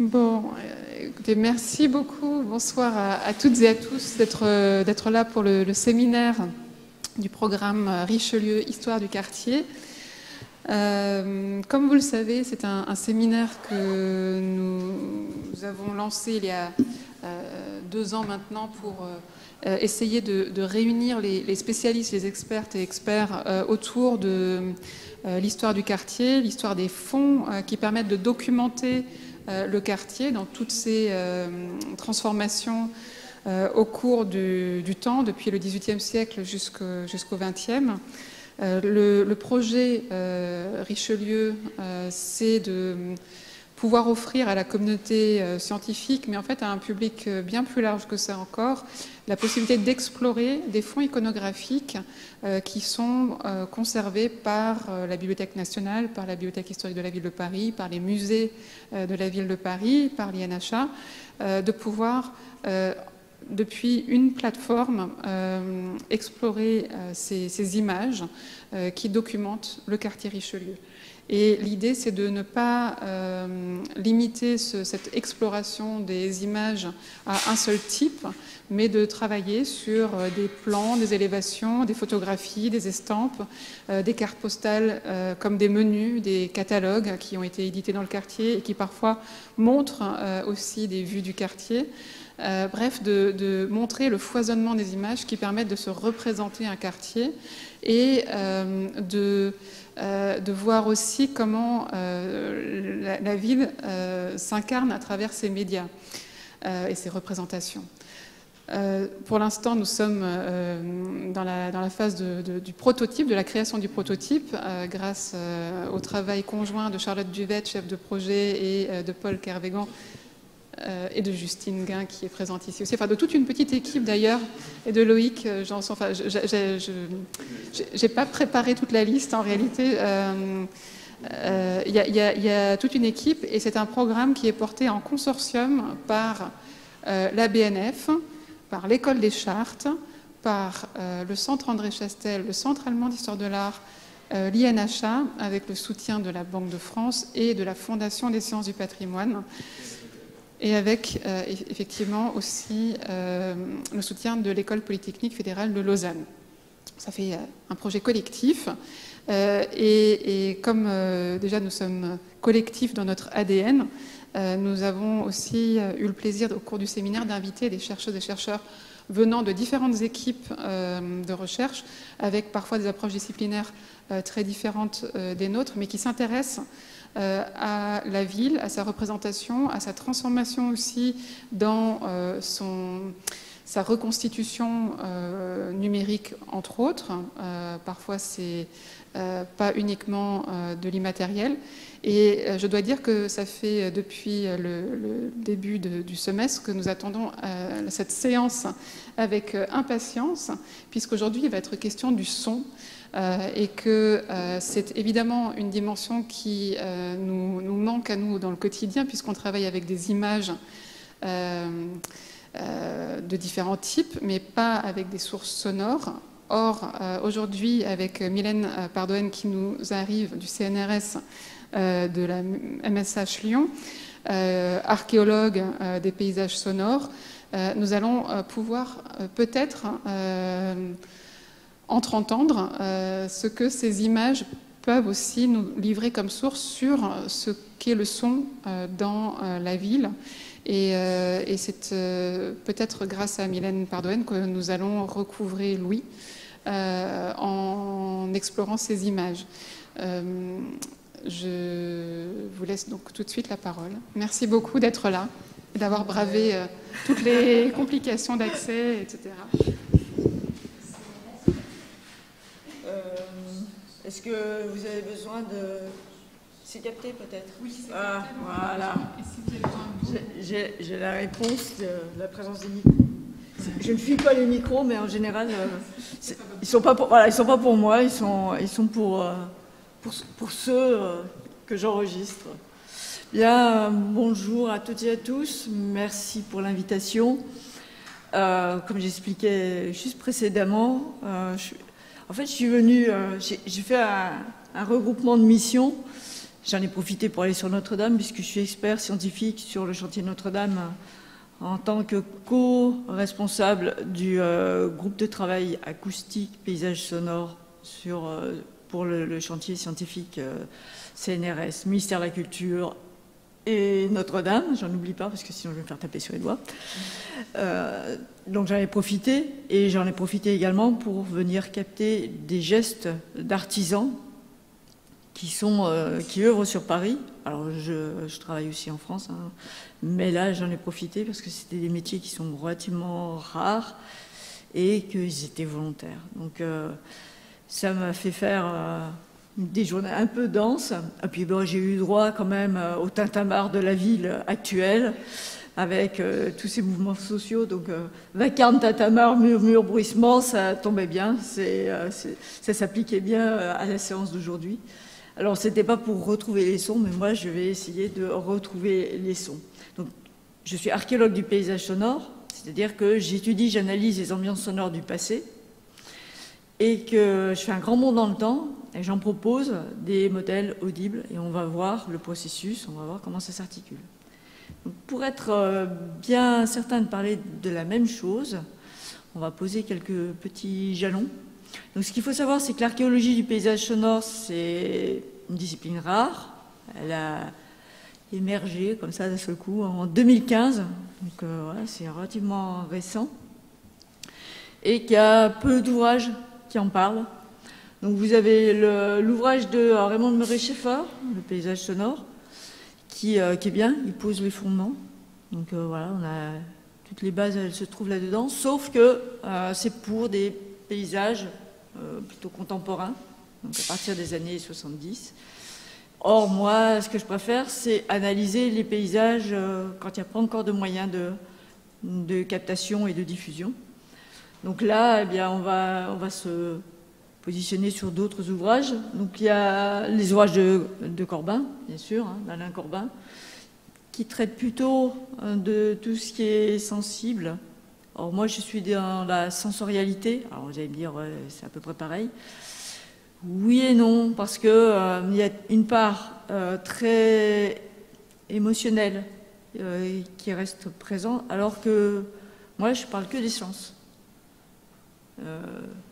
Bon, écoutez, merci beaucoup. Bonsoir à toutes et à tous d'être là pour le séminaire du programme Richelieu, Histoire du quartier. Comme vous le savez, c'est un séminaire que nous avons lancé il y a 2 ans maintenant pour essayer de réunir les spécialistes, les expertes et experts autour de l'histoire du quartier, l'histoire des fonds qui permettent de documenter le quartier dans toutes ses transformations au cours du temps, depuis le XVIIIe siècle jusqu'au XXe. Le projet Richelieu, c'est de pouvoir offrir à la communauté scientifique, mais en fait à un public bien plus large que ça encore, la possibilité d'explorer des fonds iconographiques qui sont conservés par la Bibliothèque nationale, par la Bibliothèque historique de la ville de Paris, par les musées de la ville de Paris, par l'INHA, de pouvoir depuis une plateforme, explorer ces images qui documentent le quartier Richelieu. Et l'idée, c'est de ne pas limiter cette exploration des images à un seul type, mais de travailler sur des plans, des élévations, des photographies, des estampes, des cartes postales comme des menus, des catalogues qui ont été édités dans le quartier et qui parfois montrent aussi des vues du quartier. Bref, de montrer le foisonnement des images qui permettent de se représenter un quartier et de voir aussi comment la ville s'incarne à travers ses médias et ses représentations. Pour l'instant, nous sommes dans la phase du prototype, de la création du prototype, grâce au travail conjoint de Charlotte Duvette, chef de projet, et de Paul Kervégan, et de Justine Guin qui est présente ici aussi, enfin de toute une petite équipe d'ailleurs, et de Loïc Janson. Enfin, j'ai pas préparé toute la liste en réalité. Il y a toute une équipe et c'est un programme qui est porté en consortium par la BNF, par l'École des Chartes, par le Centre André Chastel, le Centre allemand d'histoire de l'art, l'INHA, avec le soutien de la Banque de France et de la Fondation des sciences du patrimoine. Et avec effectivement aussi le soutien de l'École polytechnique fédérale de Lausanne. Ça fait un projet collectif. Et comme déjà nous sommes collectifs dans notre ADN, nous avons aussi eu le plaisir au cours du séminaire d'inviter des chercheuses et chercheurs venant de différentes équipes de recherche, avec parfois des approches disciplinaires très différentes des nôtres, mais qui s'intéressent à la ville, à sa représentation, à sa transformation aussi dans sa reconstitution numérique, entre autres. Parfois, c'est pas uniquement de l'immatériel. Et je dois dire que ça fait depuis le début du semestre que nous attendons cette séance avec impatience, puisqu'aujourd'hui, il va être question du son. Et que c'est évidemment une dimension qui nous manque à nous dans le quotidien, puisqu'on travaille avec des images de différents types, mais pas avec des sources sonores. Or, aujourd'hui, avec Mylène Pardoen qui nous arrive du CNRS de la MSH Lyon, archéologue des paysages sonores, nous allons pouvoir peut-être entreentendre ce que ces images peuvent aussi nous livrer comme source sur ce qu'est le son dans la ville. Et c'est peut-être grâce à Mylène Pardoen que nous allons recouvrer Louis en explorant ces images. Je vous laisse donc tout de suite la parole. Merci beaucoup d'être là et d'avoir bravé toutes les complications d'accès, etc. Est-ce que vous avez besoin de... C'est capté peut-être? Oui, c'est capté. Ah, voilà. J'ai la réponse de la présence des micros. Je ne fuis pas les micros, mais en général, ils sont pas pour moi, ils sont pour ceux que j'enregistre. Bien, bonjour à toutes et à tous. Merci pour l'invitation. Comme j'expliquais juste précédemment, en fait, je suis venue, j'ai fait un regroupement de missions J'en ai profité pour aller sur Notre-Dame, puisque je suis expert scientifique sur le chantier Notre-Dame en tant que co-responsable du groupe de travail acoustique, paysage sonore pour le chantier scientifique CNRS, Ministère de la Culture et Notre-Dame. J'en oublie pas, parce que sinon je vais me faire taper sur les doigts. Donc j'en ai profité, et j'en ai profité également pour venir capter des gestes d'artisans qui œuvrent sur Paris. Alors je travaille aussi en France, hein, mais là j'en ai profité parce que c'était des métiers qui sont relativement rares et qu'ils étaient volontaires. Donc ça m'a fait faire des journées un peu denses. Et puis bon, j'ai eu droit quand même au tintamarre de la ville actuelle, avec tous ces mouvements sociaux. Donc vacarme, tintamarre, murmure, bruissement, ça tombait bien. Ça s'appliquait bien à la séance d'aujourd'hui. Alors, ce n'était pas pour retrouver les sons, mais moi, je vais essayer de retrouver les sons. Donc, je suis archéologue du paysage sonore, c'est-à-dire que j'étudie, j'analyse les ambiances sonores du passé, et que je fais un grand bond dans le temps, et j'en propose des modèles audibles, et on va voir le processus, on va voir comment ça s'articule. Donc, pour être bien certain de parler de la même chose, on va poser quelques petits jalons. Donc, ce qu'il faut savoir, c'est que l'archéologie du paysage sonore, c'est une discipline rare. Elle a émergé comme ça d'un seul coup en 2015. Donc, voilà, c'est relativement récent. Et qu'il y a peu d'ouvrages qui en parlent. Donc, vous avez l'ouvrage de Raymond Murray-Schaeffer, le paysage sonore, qui est bien, il pose les fondements. Donc, voilà, on a toutes les bases, elles se trouvent là-dedans, sauf que c'est pour des paysages plutôt contemporains, donc à partir des années 70. Or, moi, ce que je préfère, c'est analyser les paysages quand il n'y a pas encore de moyens de captation et de diffusion. Donc là, eh bien, on va se positionner sur d'autres ouvrages. Donc il y a les ouvrages de Corbin, bien sûr, hein, d'Alain Corbin, qui traitent plutôt de tout ce qui est sensible. Or, moi, je suis dans la sensorialité. Alors, vous allez me dire, ouais, c'est à peu près pareil. Oui et non, parce qu'il y a une part très émotionnelle qui reste présente, alors que moi, je parle que des sens.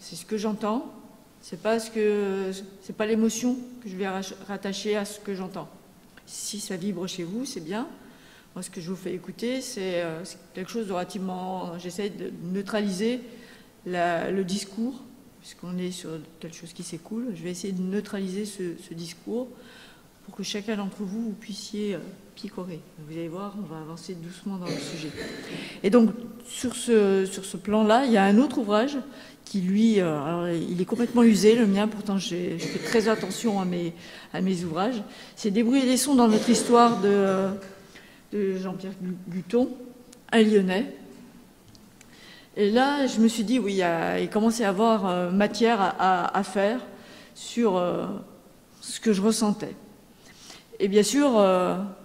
C'est ce que j'entends, c'est pas l'émotion que je vais rattacher à ce que j'entends. Si ça vibre chez vous, c'est bien. Moi, ce que je vous fais écouter, c'est quelque chose de relativement... J'essaie de neutraliser le discours, puisqu'on est sur quelque chose qui s'écoule. Je vais essayer de neutraliser ce discours pour que chacun d'entre vous, vous puissiez picorer. Vous allez voir, on va avancer doucement dans le sujet. Et donc, sur ce plan-là, il y a un autre ouvrage qui, lui, alors, il est complètement usé, le mien, pourtant je fais très attention à mes ouvrages. C'est « Débrouiller les sons dans notre histoire » de Jean-Pierre Guton, un Lyonnais. Et là, je me suis dit, oui, il commençait à avoir matière à faire sur ce que je ressentais. Et bien sûr,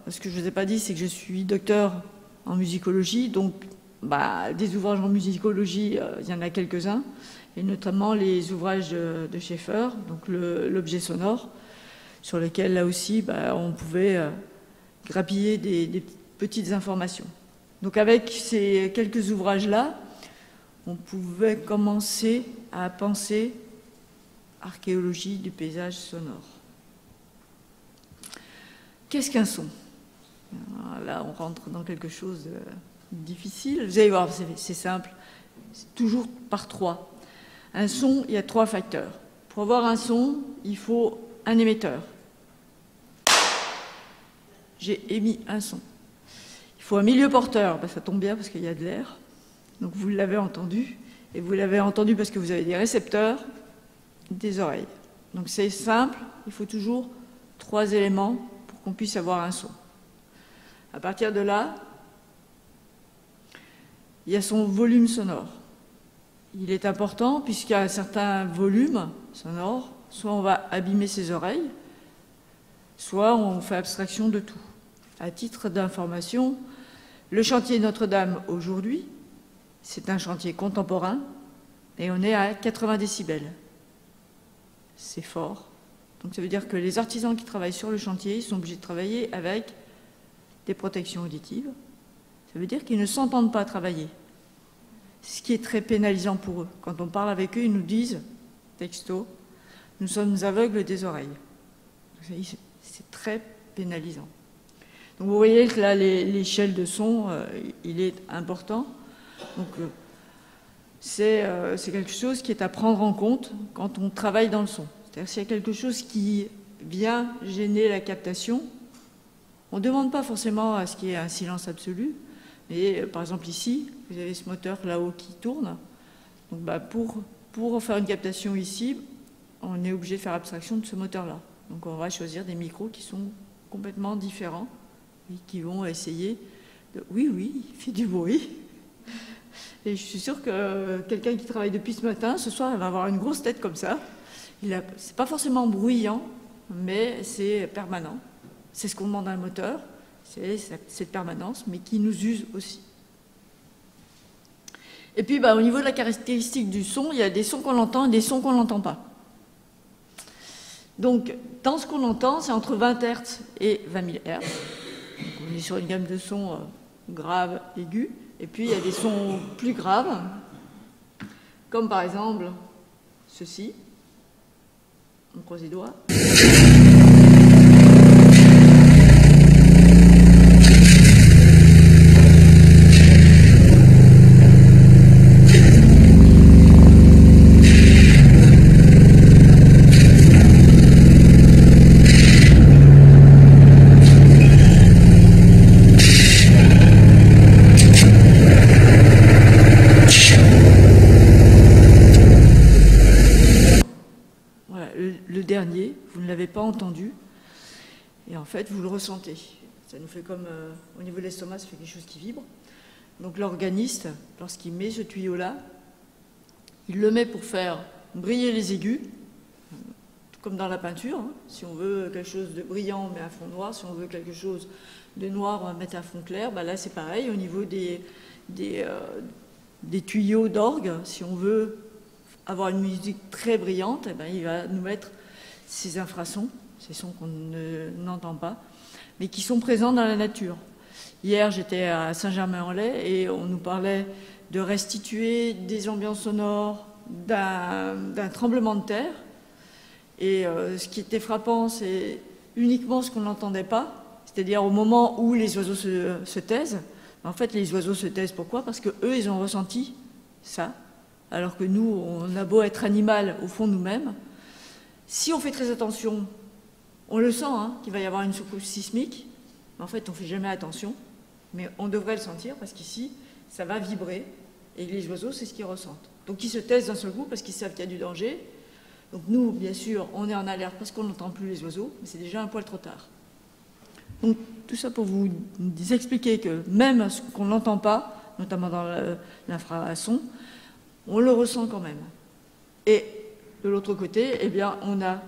ce que je ne vous ai pas dit, c'est que je suis docteur en musicologie, donc des ouvrages en musicologie, il y en a quelques-uns, et notamment les ouvrages de Schaeffer, donc l'objet sonore, sur lequel, là aussi, on pouvait grappiller des petites informations. Donc avec ces quelques ouvrages-là, on pouvait commencer à penser archéologie du paysage sonore. Qu'est-ce qu'un son? Là, on rentre dans quelque chose de difficile. Vous allez voir, c'est simple, c'est toujours par trois. Un son, il y a trois facteurs. Pour avoir un son, il faut un émetteur. J'ai émis un son. Il faut un milieu porteur, ça tombe bien parce qu'il y a de l'air. Donc vous l'avez entendu, et vous l'avez entendu parce que vous avez des récepteurs, des oreilles. Donc c'est simple, il faut toujours trois éléments pour qu'on puisse avoir un son. À partir de là, il y a son volume sonore. Il est important puisqu'à un certain volume sonore, soit on va abîmer ses oreilles, soit on fait abstraction de tout. À titre d'information, le chantier Notre-Dame aujourd'hui, c'est un chantier contemporain et on est à 80 décibels. C'est fort, Donc ça veut dire que les artisans qui travaillent sur le chantier, ils sont obligés de travailler avec des protections auditives. Ça veut dire qu'ils ne s'entendent pas travailler. Ce qui est très pénalisant pour eux. Quand on parle avec eux, ils nous disent, texto, nous sommes aveugles des oreilles. C'est très pénalisant. Donc vous voyez que là, l'échelle de son, il est important. Donc c'est quelque chose qui est à prendre en compte quand on travaille dans le son. C'est-à-dire s'il y a quelque chose qui vient gêner la captation, on ne demande pas forcément à ce qu'il y ait un silence absolu, mais par exemple ici, vous avez ce moteur là-haut qui tourne. Donc pour faire une captation ici, on est obligé de faire abstraction de ce moteur-là. Donc on va choisir des micros qui sont complètement différents et qui vont essayer de... Oui, il fait du bruit. Et je suis sûre que quelqu'un qui travaille depuis ce matin, ce soir, il va avoir une grosse tête comme ça. C'est pas forcément bruyant, mais c'est permanent. C'est ce qu'on demande à un moteur, c'est cette permanence, mais qui nous use aussi. Et puis, au niveau de la caractéristique du son, il y a des sons qu'on entend et des sons qu'on n'entend pas. Donc, dans ce qu'on entend, c'est entre 20 Hz et 20 000 Hz. Donc, on est sur une gamme de sons graves, aigus. Et puis, il y a des sons plus graves, comme par exemple ceci. On croise les doigts. Dernier, vous ne l'avez pas entendu, et en fait, vous le ressentez. Ça nous fait comme, au niveau de l'estomac, ça fait quelque chose qui vibre. Donc l'organiste, lorsqu'il met ce tuyau-là, il le met pour faire briller les aigus, tout comme dans la peinture. Hein. Si on veut quelque chose de brillant, on met un fond noir. Si on veut quelque chose de noir, on va mettre un fond clair. Là, c'est pareil, au niveau des tuyaux d'orgue, si on veut avoir une musique très brillante, il va nous mettre ces infrasons, ces sons qu'on n'entend pas, mais qui sont présents dans la nature. Hier, j'étais à Saint-Germain-en-Laye et on nous parlait de restituer des ambiances sonores d'un tremblement de terre. Et ce qui était frappant, c'est uniquement ce qu'on n'entendait pas, c'est-à-dire au moment où les oiseaux se taisent. En fait, les oiseaux se taisent, pourquoi? Parce qu'eux, ils ont ressenti ça, alors que nous, on a beau être animal au fond de nous-mêmes. Si on fait très attention, on le sent, qu'il va y avoir une secousse sismique. Mais en fait, on ne fait jamais attention. Mais on devrait le sentir parce qu'ici, ça va vibrer. Et les oiseaux, c'est ce qu'ils ressentent. Donc, ils se taisent d'un seul coup parce qu'ils savent qu'il y a du danger. Donc, nous, bien sûr, on est en alerte parce qu'on n'entend plus les oiseaux. Mais c'est déjà un poil trop tard. Donc, tout ça pour vous expliquer que même ce qu'on n'entend pas, notamment dans l'infrason, on le ressent quand même. Et de l'autre côté, eh bien, on a,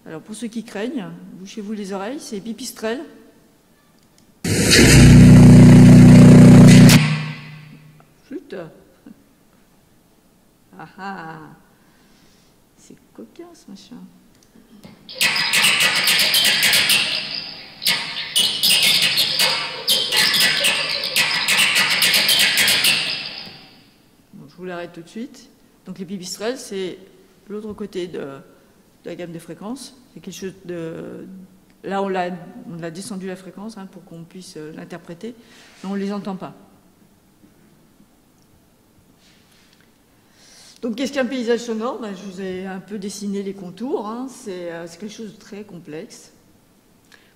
alors pour ceux qui craignent, bouchez-vous les oreilles, c'est pipistrelles. Flûte. Ah ah, c'est coquin ce machin. Bon, je vous l'arrête tout de suite. Donc les pipistrelles, c'est l'autre côté de la gamme de fréquences. C'est quelque chose de... Là, on a descendu la fréquence pour qu'on puisse l'interpréter, mais on ne les entend pas. Donc, qu'est-ce qu'un paysage sonore? Je vous ai un peu dessiné les contours. C'est quelque chose de très complexe.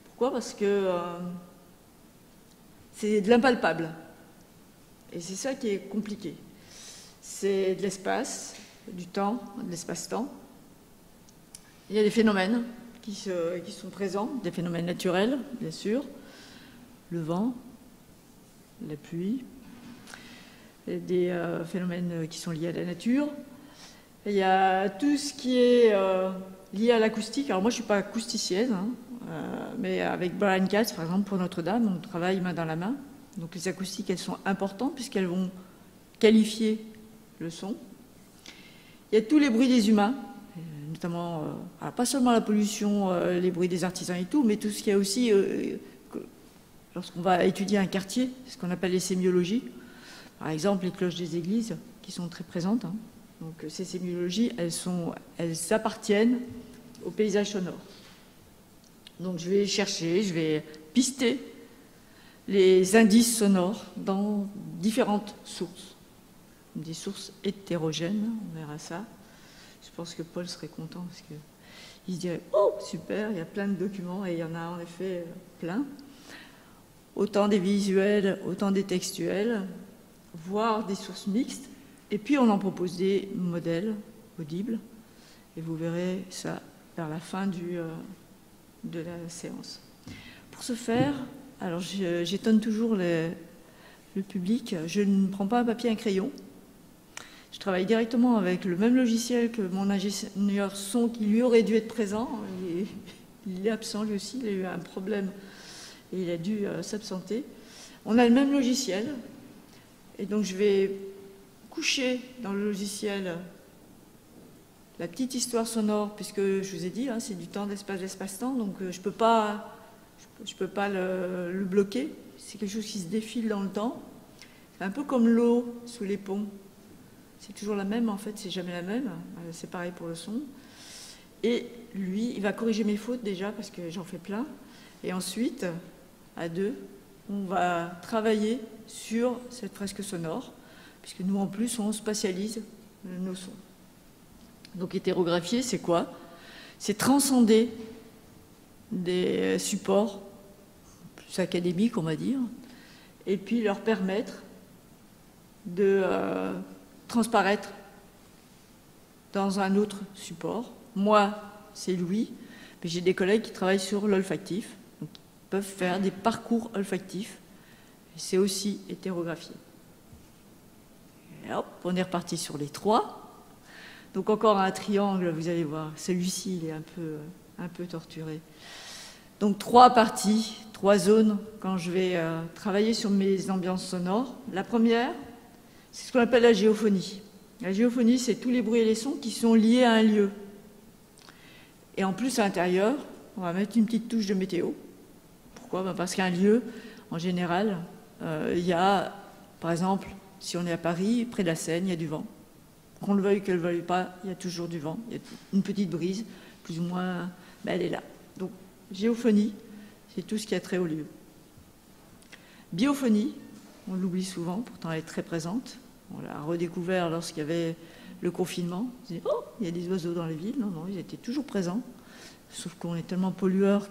Pourquoi? Parce que c'est de l'impalpable. Et c'est ça qui est compliqué. C'est de l'espace, du temps, de l'espace-temps. Il y a des phénomènes qui sont présents, des phénomènes naturels, bien sûr, le vent, la pluie, des phénomènes qui sont liés à la nature. Et il y a tout ce qui est lié à l'acoustique. Alors moi, je ne suis pas acousticienne, mais avec Brian Katz, par exemple, pour Notre-Dame, on travaille main dans la main. Donc les acoustiques, elles sont importantes puisqu'elles vont qualifier le son. Il y a tous les bruits des humains. notamment, alors pas seulement la pollution, les bruits des artisans et tout, mais tout ce qu'il y a aussi, lorsqu'on va étudier un quartier, ce qu'on appelle les sémiologies, par exemple les cloches des églises, qui sont très présentes. Hein. Donc ces sémiologies, elles appartiennent au paysage sonore. Donc je vais chercher, je vais pister les indices sonores dans différentes sources. Des sources hétérogènes, on verra ça. Je pense que Paul serait content parce qu'il se dirait « Oh, super, il y a plein de documents » et il y en a en effet plein. Autant des visuels, autant des textuels, voire des sources mixtes. Et puis on en propose des modèles audibles. Et vous verrez ça vers la fin de la séance. Pour ce faire, alors j'étonne toujours le public, je ne prends pas un papier et un crayon. Je travaille directement avec le même logiciel que mon ingénieur son qui lui aurait dû être présent. Il est absent lui aussi, il a eu un problème et il a dû s'absenter. On a le même logiciel et donc je vais coucher dans le logiciel la petite histoire sonore, puisque je vous ai dit, hein, c'est du temps, d'espace, d'espace-temps, donc je peux pas le bloquer. C'est quelque chose qui se défile dans le temps. C'est un peu comme l'eau sous les ponts. C'est toujours la même, en fait, c'est jamais la même. C'est pareil pour le son. Et lui, il va corriger mes fautes déjà, parce que j'en fais plein. Et ensuite, à deux, on va travailler sur cette fresque sonore, puisque nous, en plus, on spatialise nos sons. Donc hétérographier, c'est quoi? C'est transcender des supports plus académiques, on va dire, et puis leur permettre de transparaître dans un autre support. Moi, c'est Louis, mais j'ai des collègues qui travaillent sur l'olfactif, donc ils peuvent faire des parcours olfactifs, et c'est aussi hétérographié. Et hop, on est reparti sur les trois. Donc encore un triangle, vous allez voir, celui-ci il est un peu torturé. Donc trois parties, trois zones quand je vais travailler sur mes ambiances sonores. La première, c'est ce qu'on appelle la géophonie. La géophonie, c'est tous les bruits et les sons qui sont liés à un lieu. Et en plus, à l'intérieur, on va mettre une petite touche de météo. Pourquoi? Parce qu'un lieu, en général, il y a, par exemple, si on est à Paris, près de la Seine, il y a du vent. Qu'on le veuille, qu'elle ne le veuille pas, il y a toujours du vent. Il y a une petite brise, plus ou moins, elle est là. Donc, géophonie, c'est tout ce qui a trait au lieu. Biophonie, on l'oublie souvent, pourtant elle est très présente. On l'a redécouvert lorsqu'il y avait le confinement. On se dit, oh, il y a des oiseaux dans les villes. Non, non, ils étaient toujours présents. Sauf qu'on est tellement pollueurs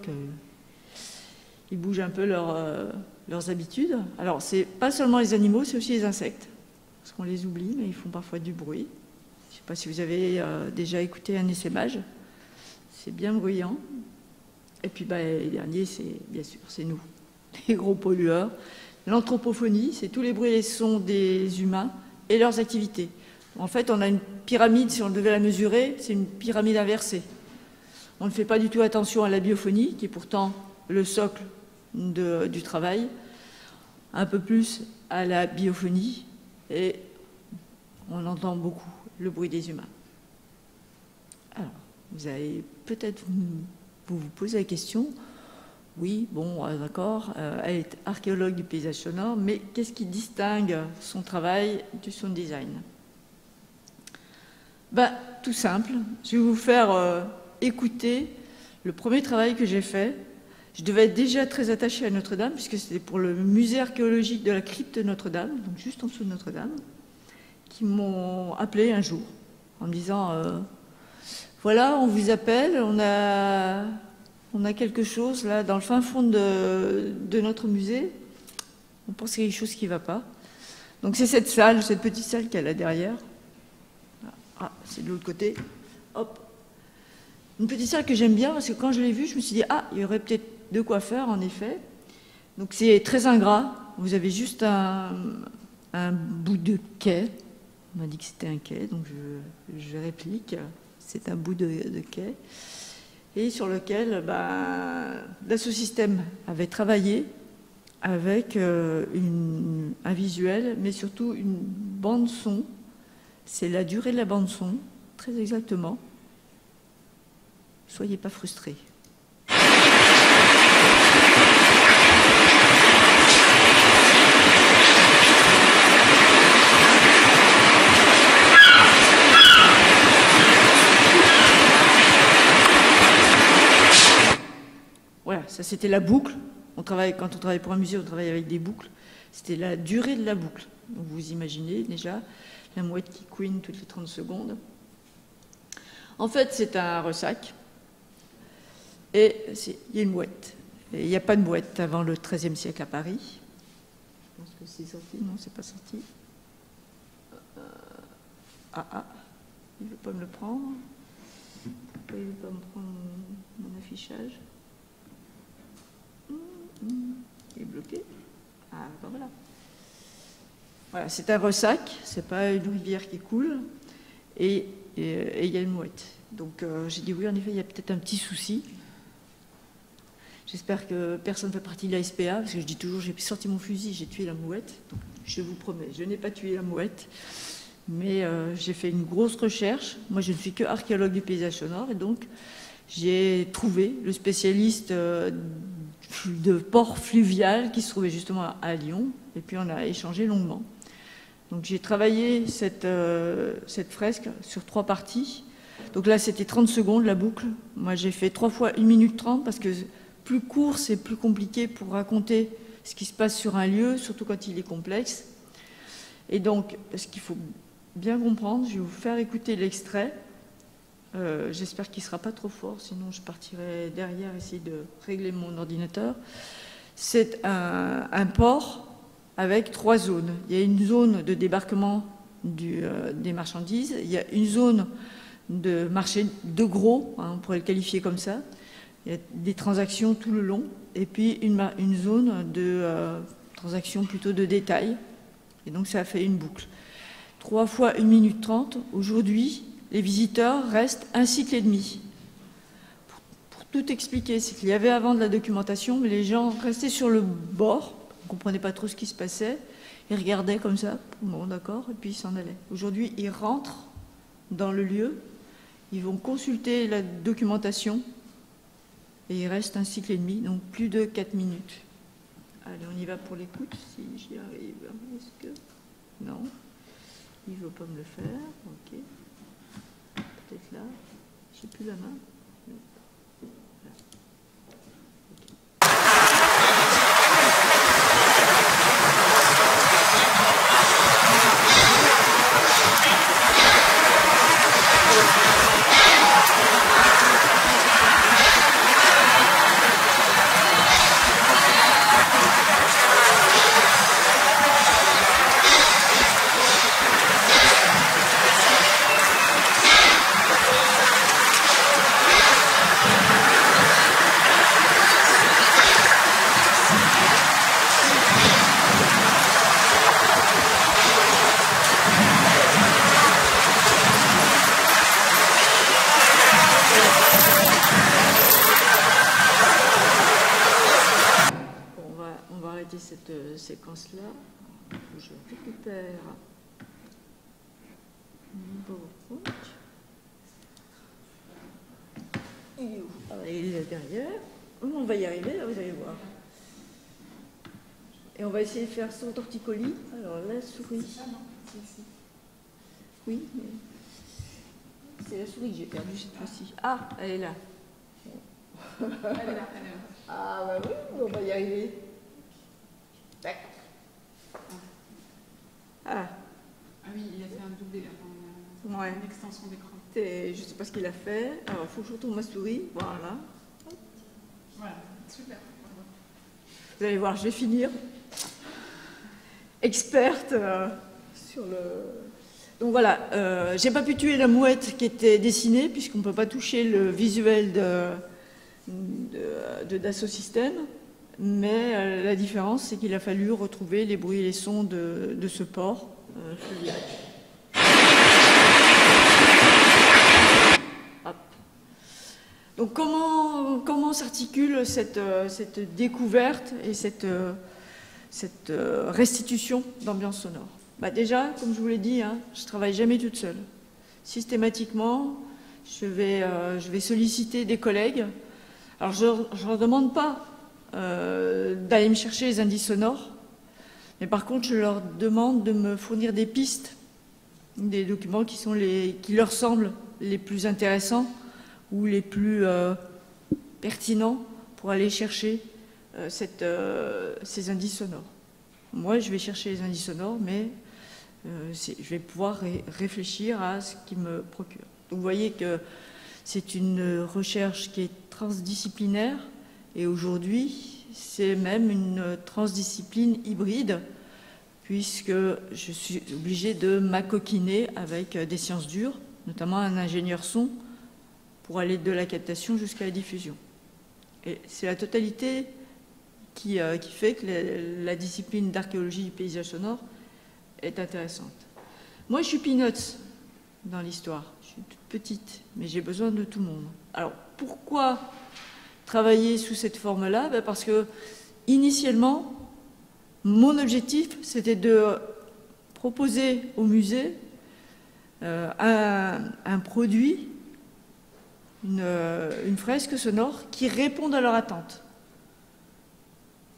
qu'ils bougent un peu leurs habitudes. Alors, c'est pas seulement les animaux, c'est aussi les insectes. Parce qu'on les oublie, mais ils font parfois du bruit. Je ne sais pas si vous avez déjà écouté un essaimage. C'est bien bruyant. Et puis, les derniers, c'est bien sûr, c'est nous, les gros pollueurs. L'anthropophonie, c'est tous les bruits et les sons des humains et leurs activités. En fait, on a une pyramide, si on devait la mesurer, c'est une pyramide inversée. On ne fait pas du tout attention à la biophonie, qui est pourtant le socle du travail, un peu plus à la biophonie, et on entend beaucoup le bruit des humains. Alors, vous allez peut-être vous poser la question, oui, bon, d'accord, elle est archéologue du paysage sonore, mais qu'est-ce qui distingue son travail du sound design? Tout simple, je vais vous faire écouter le premier travail que j'ai fait. Je devais être déjà très attachée à Notre-Dame, puisque c'était pour le musée archéologique de la crypte de Notre-Dame, donc juste en dessous de Notre-Dame, qui m'ont appelé un jour en me disant voilà, on vous appelle, on a quelque chose là dans le fin fond de notre musée, on pense qu'il y a quelque chose qui ne va pas. Donc c'est cette salle, cette petite salle qu'il y a là derrière. Ah, c'est de l'autre côté. Hop. Une petite salle que j'aime bien parce que quand je l'ai vue, je me suis dit ah, il y aurait peut-être de quoi faire en effet. Donc c'est très ingrat. Vous avez juste un bout de quai. On m'a dit que c'était un quai, donc je réplique. C'est un bout de quai. Et sur lequel l'Assosystème avait travaillé avec un visuel, mais surtout une bande son. C'est la durée de la bande son, très exactement. soyez pas frustrés. Voilà, ça c'était la boucle. Quand on travaille pour un musée, on travaille avec des boucles. C'était la durée de la boucle. Donc vous imaginez déjà la mouette qui couine toutes les 30 secondes. En fait, c'est un ressac. Et il y a une mouette. Et il n'y a pas de mouette avant le XIIIe siècle à Paris. Je pense que c'est sorti. Non, c'est pas sorti. Il ne veut pas me le prendre. Pourquoi il ne veut pas me prendre mon affichage? Il est bloqué. Ah, ben voilà. Voilà, c'est un ressac, c'est pas une rivière qui coule, et il y a une mouette. Donc j'ai dit oui, en effet, il y a peut-être un petit souci. J'espère que personne ne fait partie de la SPA, parce que je dis toujours, j'ai sorti mon fusil, j'ai tué la mouette. Donc, je vous promets, je n'ai pas tué la mouette, mais j'ai fait une grosse recherche. Moi, je ne suis que archéologue du paysage sonore, et donc j'ai trouvé le spécialiste de port fluvial qui se trouvait justement à Lyon, et puis on a échangé longuement. Donc j'ai travaillé cette fresque sur 3 parties. Donc là c'était 30 secondes la boucle. Moi j'ai fait 3 fois 1 minute 30 parce que plus court c'est plus compliqué pour raconter ce qui se passe sur un lieu, surtout quand il est complexe. Et donc ce qu'il faut bien comprendre, je vais vous faire écouter l'extrait. J'espère qu'il ne sera pas trop fort, sinon je partirai derrière essayer de régler mon ordinateur. C'est un port avec 3 zones. Il y a une zone de débarquement des marchandises, il y a une zone de marché de gros, on pourrait le qualifier comme ça, il y a des transactions tout le long, et puis une zone de transactions plutôt de détail, et donc ça a fait une boucle. 3 fois 1 minute 30, aujourd'hui, les visiteurs restent 1 cycle et demi. Pour tout expliquer, c'est qu'il y avait avant de la documentation, mais les gens restaient sur le bord, ne comprenaient pas trop ce qui se passait, ils regardaient comme ça, bon d'accord, et puis ils s'en allaient. Aujourd'hui, ils rentrent dans le lieu, ils vont consulter la documentation, et il reste 1 cycle et demi, donc plus de 4 minutes. Allez, on y va pour l'écoute, si j'y arrive. Est-ce que... Non, il ne veut pas me le faire, ok. Peut-être là, j'ai plus la main. Voilà. Cette séquence-là, je récupère mon PowerPoint. Il est derrière. On va y arriver, là, vous allez voir. Et on va essayer de faire son torticolis. Alors, la souris. Oui, mais c'est la souris que j'ai perdue cette fois-ci. Ah, elle est là. Elle est là, elle est là. Ah, bah oui, on va y arriver. Ah oui, il a fait un doublé, une extension d'écran. Je ne sais pas ce qu'il a fait. Alors, il faut que je retourne ma souris. Voilà. Voilà, super. Vous allez voir, je vais finir. Experte sur le... Donc voilà, j'ai pas pu tuer la mouette qui était dessinée, puisqu'on ne peut pas toucher le visuel de Dassault Systèmes. Mais la différence, c'est qu'il a fallu retrouver les bruits et les sons de ce port fluvial. Donc comment s'articule cette découverte et cette restitution d'ambiance sonore? Déjà, comme je vous l'ai dit, je ne travaille jamais toute seule. Systématiquement, je vais solliciter des collègues. Alors, je ne leur demande pas d'aller me chercher les indices sonores, mais par contre, je leur demande de me fournir des pistes, des documents qui leur semblent les plus intéressants ou les plus pertinents pour aller chercher ces indices sonores. Moi, je vais chercher les indices sonores, mais je vais pouvoir réfléchir à ce qui me procure. Donc, vous voyez que c'est une recherche qui est transdisciplinaire, et aujourd'hui, c'est même une transdiscipline hybride, puisque je suis obligée de m'acoquiner avec des sciences dures, notamment un ingénieur son, pour aller de la captation jusqu'à la diffusion. Et c'est la totalité qui fait que la discipline d'archéologie du paysage sonore est intéressante. Moi, je suis peanuts dans l'histoire. Je suis toute petite, mais j'ai besoin de tout le monde. Alors, pourquoi travailler sous cette forme-là? Parce que, initialement, mon objectif, c'était de proposer au musée un produit, une fresque sonore qui réponde à leur attente.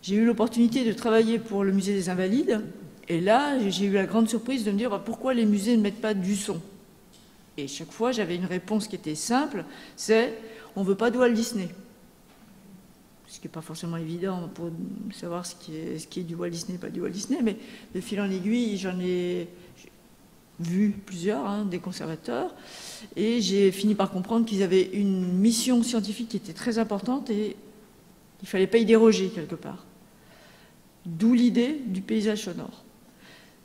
J'ai eu l'opportunité de travailler pour le musée des Invalides, et là, j'ai eu la grande surprise de me dire pourquoi les musées ne mettent pas du son. Et chaque fois, j'avais une réponse qui était simple, c'est on ne veut pas de Walt Disney. Ce qui n'est pas forcément évident pour savoir ce qui est du Walt Disney, pas du Walt Disney, mais de fil en aiguille, j'en ai vu plusieurs, des conservateurs, et j'ai fini par comprendre qu'ils avaient une mission scientifique qui était très importante et il ne fallait pas y déroger quelque part. D'où l'idée du paysage sonore.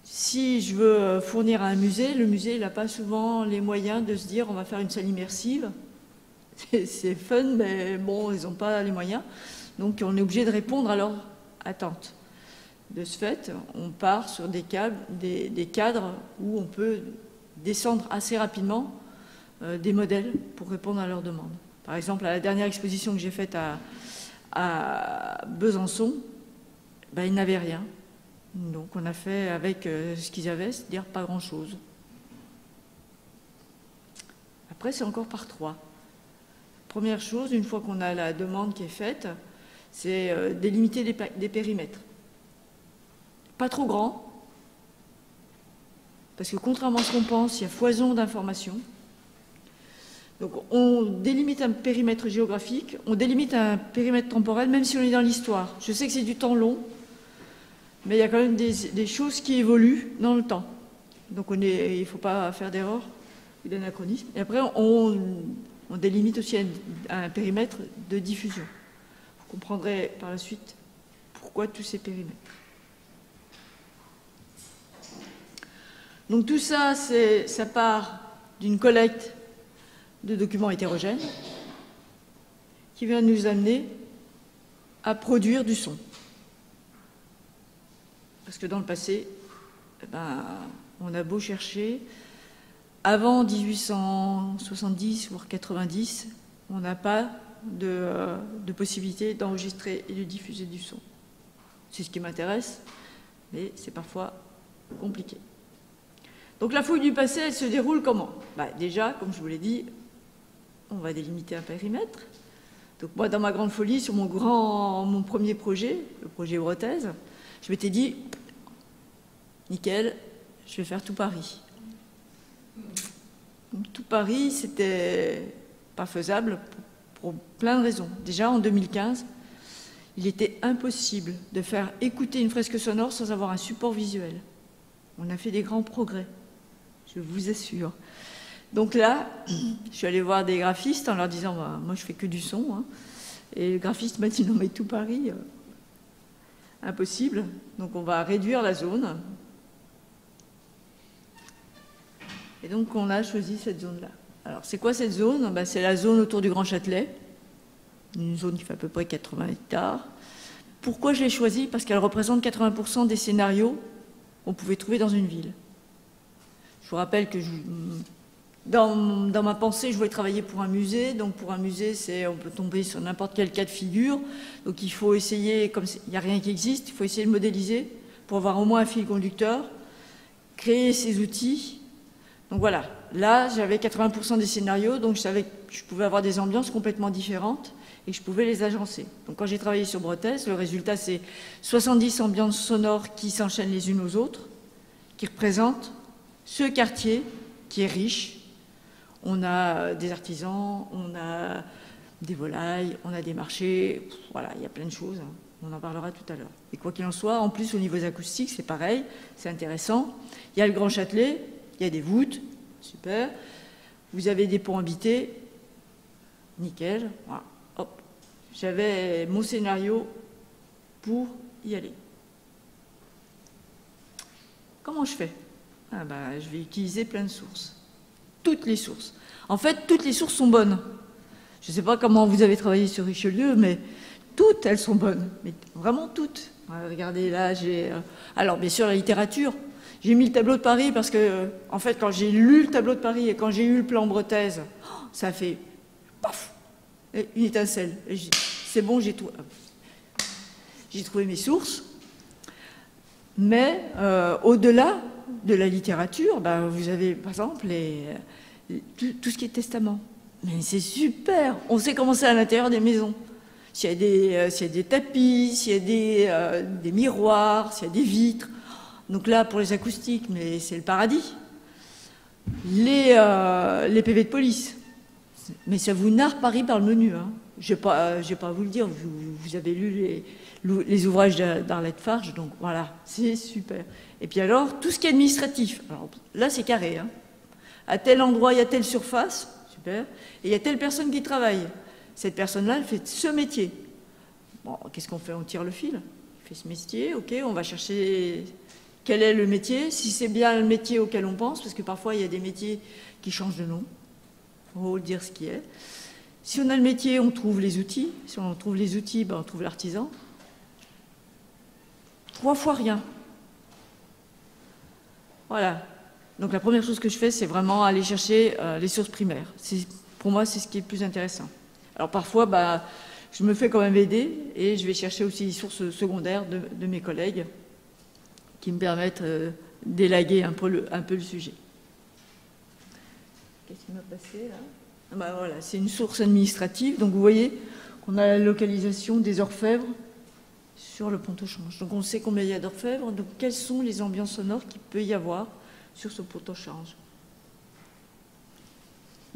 Si je veux fournir à un musée, le musée n'a pas souvent les moyens de se dire on va faire une salle immersive. C'est fun, mais bon, ils n'ont pas les moyens. Donc on est obligé de répondre à leur attente. De ce fait, on part sur des cadres où on peut descendre assez rapidement des modèles pour répondre à leurs demandes. Par exemple, à la dernière exposition que j'ai faite à Besançon, ils n'avaient rien. Donc on a fait avec ce qu'ils avaient, c'est-à-dire pas grand-chose. Après, c'est encore par trois. Première chose, une fois qu'on a la demande qui est faite, c'est délimiter des périmètres. Pas trop grands, parce que contrairement à ce qu'on pense, il y a foison d'informations. Donc on délimite un périmètre géographique, on délimite un périmètre temporel, même si on est dans l'histoire. Je sais que c'est du temps long, mais il y a quand même des choses qui évoluent dans le temps. Donc il ne faut pas faire d'erreur ou d'anachronisme. Et après, on délimite aussi un périmètre de diffusion. Vous comprendrez par la suite pourquoi tous ces périmètres. Donc tout ça, ça part d'une collecte de documents hétérogènes qui vient nous amener à produire du son. Parce que dans le passé, on a beau chercher, avant 1870, voire 90, on n'a pas de possibilité d'enregistrer et de diffuser du son. C'est ce qui m'intéresse, mais c'est parfois compliqué. Donc la fouille du passé, elle se déroule comment? Déjà, comme je vous l'ai dit, on va délimiter un périmètre. Donc moi, dans ma grande folie, sur mon premier projet, le projet Bretaise, je m'étais dit, nickel, je vais faire tout Paris. Donc, tout Paris, c'était pas faisable pour plein de raisons. Déjà, en 2015, il était impossible de faire écouter une fresque sonore sans avoir un support visuel. On a fait des grands progrès, je vous assure. Donc là, je suis allée voir des graphistes en leur disant moi je fais que du son. Et le graphiste m'a dit non mais tout Paris, impossible. Donc on va réduire la zone. Et donc on a choisi cette zone-là. Alors c'est quoi cette zone? C'est la zone autour du Grand Châtelet, une zone qui fait à peu près 80 hectares. Pourquoi je l'ai choisie? Parce qu'elle représente 80% des scénarios qu'on pouvait trouver dans une ville. Je vous rappelle que dans ma pensée, je voulais travailler pour un musée. Donc pour un musée, on peut tomber sur n'importe quel cas de figure. Donc il faut essayer, comme il n'y a rien qui existe, il faut essayer de modéliser pour avoir au moins un fil conducteur, créer ces outils. Donc voilà, là, j'avais 80% des scénarios, donc je savais que je pouvais avoir des ambiances complètement différentes et que je pouvais les agencer. Donc quand j'ai travaillé sur Bretèze, le résultat, c'est 70 ambiances sonores qui s'enchaînent les unes aux autres, qui représentent ce quartier qui est riche. On a des artisans, on a des volailles, on a des marchés, voilà, il y a plein de choses, hein. On en parlera tout à l'heure. Et quoi qu'il en soit, en plus, au niveau acoustiques, c'est pareil, c'est intéressant. Il y a le Grand Châtelet, il y a des voûtes, super. Vous avez des ponts habités, nickel. Voilà. Hop. J'avais mon scénario pour y aller. Comment je fais? Je vais utiliser plein de sources. Toutes les sources. En fait, toutes les sources sont bonnes. Je ne sais pas comment vous avez travaillé sur Richelieu, mais toutes, elles sont bonnes. Mais vraiment toutes. Regardez, là, j'ai... Alors, bien sûr, la littérature. J'ai mis le tableau de Paris parce que, en fait, quand j'ai lu le tableau de Paris et quand j'ai eu le plan Bretèze, ça a fait... paf, une étincelle. C'est bon, j'ai trouvé mes sources. Mais au-delà de la littérature, vous avez, par exemple, tout ce qui est testament. Mais c'est super. On sait comment c'est à l'intérieur des maisons. S'il y a des tapis, s'il y a des miroirs, s'il y a des vitres. Donc là, pour les acoustiques, mais c'est le paradis. Les PV de police. Mais ça vous narre Paris par le menu. Hein. Je ne vais pas vous le dire. Vous avez lu les ouvrages d'Arlette Farge, donc voilà, c'est super. Et puis alors, tout ce qui est administratif. Alors, là, c'est carré. Hein. À tel endroit, il y a telle surface. Super. Et il y a telle personne qui travaille. Cette personne-là, elle fait ce métier. Bon, qu'est-ce qu'on fait? On tire le fil. Il fait ce métier, ok, on va chercher quel est le métier, si c'est bien le métier auquel on pense, parce que parfois, il y a des métiers qui changent de nom. Il faut dire ce qui est. Si on a le métier, on trouve les outils. Si on trouve les outils, on trouve l'artisan. 3 fois rien. Voilà. Donc la première chose que je fais, c'est vraiment aller chercher les sources primaires. Pour moi, c'est ce qui est le plus intéressant. Alors parfois, je me fais quand même aider et je vais chercher aussi les sources secondaires de mes collègues qui me permettent d'élaguer un peu le sujet. Qu'est-ce qui m'a passé là? Voilà, c'est une source administrative. Donc vous voyez qu'on a la localisation des orfèvres sur le pont au change. Donc on sait combien il y a d'orfèvres. Donc quelles sont les ambiances sonores qu'il peut y avoir sur ce pont au change?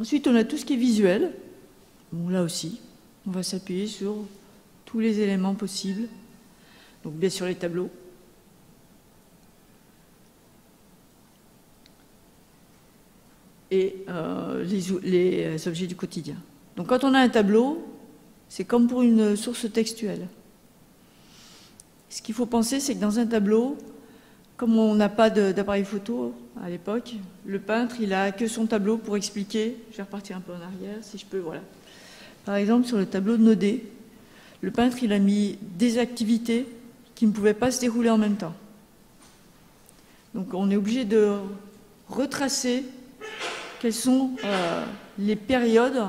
Ensuite, on a tout ce qui est visuel. Bon, là aussi, on va s'appuyer sur tous les éléments possibles. Donc bien sûr les tableaux. Et les objets du quotidien. Donc quand on a un tableau, c'est comme pour une source textuelle. Ce qu'il faut penser, c'est que dans un tableau, comme on n'a pas d'appareil photo à l'époque, le peintre, il n'a que son tableau pour expliquer. Je vais repartir un peu en arrière, si je peux, voilà. Par exemple, sur le tableau de Naudet, le peintre, il a mis des activités qui ne pouvaient pas se dérouler en même temps. Donc on est obligé de retracer quelles sont les périodes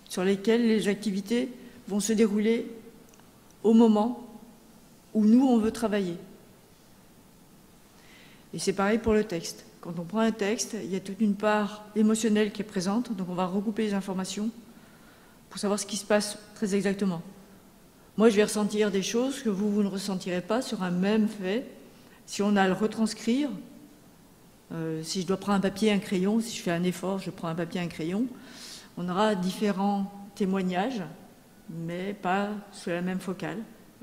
sur lesquelles les activités vont se dérouler au moment où nous, on veut travailler. Et c'est pareil pour le texte. Quand on prend un texte, il y a toute une part émotionnelle qui est présente, donc on va regrouper les informations pour savoir ce qui se passe très exactement. Moi, je vais ressentir des choses que vous ne ressentirez pas sur un même fait. Si on a à le retranscrire, si je dois prendre un papier et un crayon, si je fais un effort, je prends un papier et un crayon, on aura différents témoignages, mais pas sous la même focale.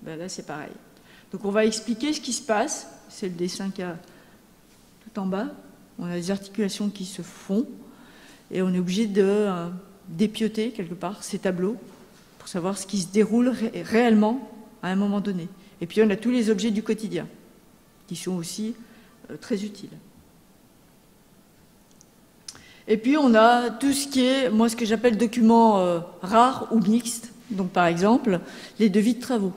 Là, c'est pareil. Donc on va expliquer ce qui se passe. C'est le dessin qu'il y a tout en bas. On a des articulations qui se font et on est obligé de dépioter quelque part ces tableaux pour savoir ce qui se déroule réellement à un moment donné. Et puis on a tous les objets du quotidien qui sont aussi très utiles. Et puis on a tout ce qui est, moi ce que j'appelle documents rares ou mixtes. Donc par exemple, les devis de travaux.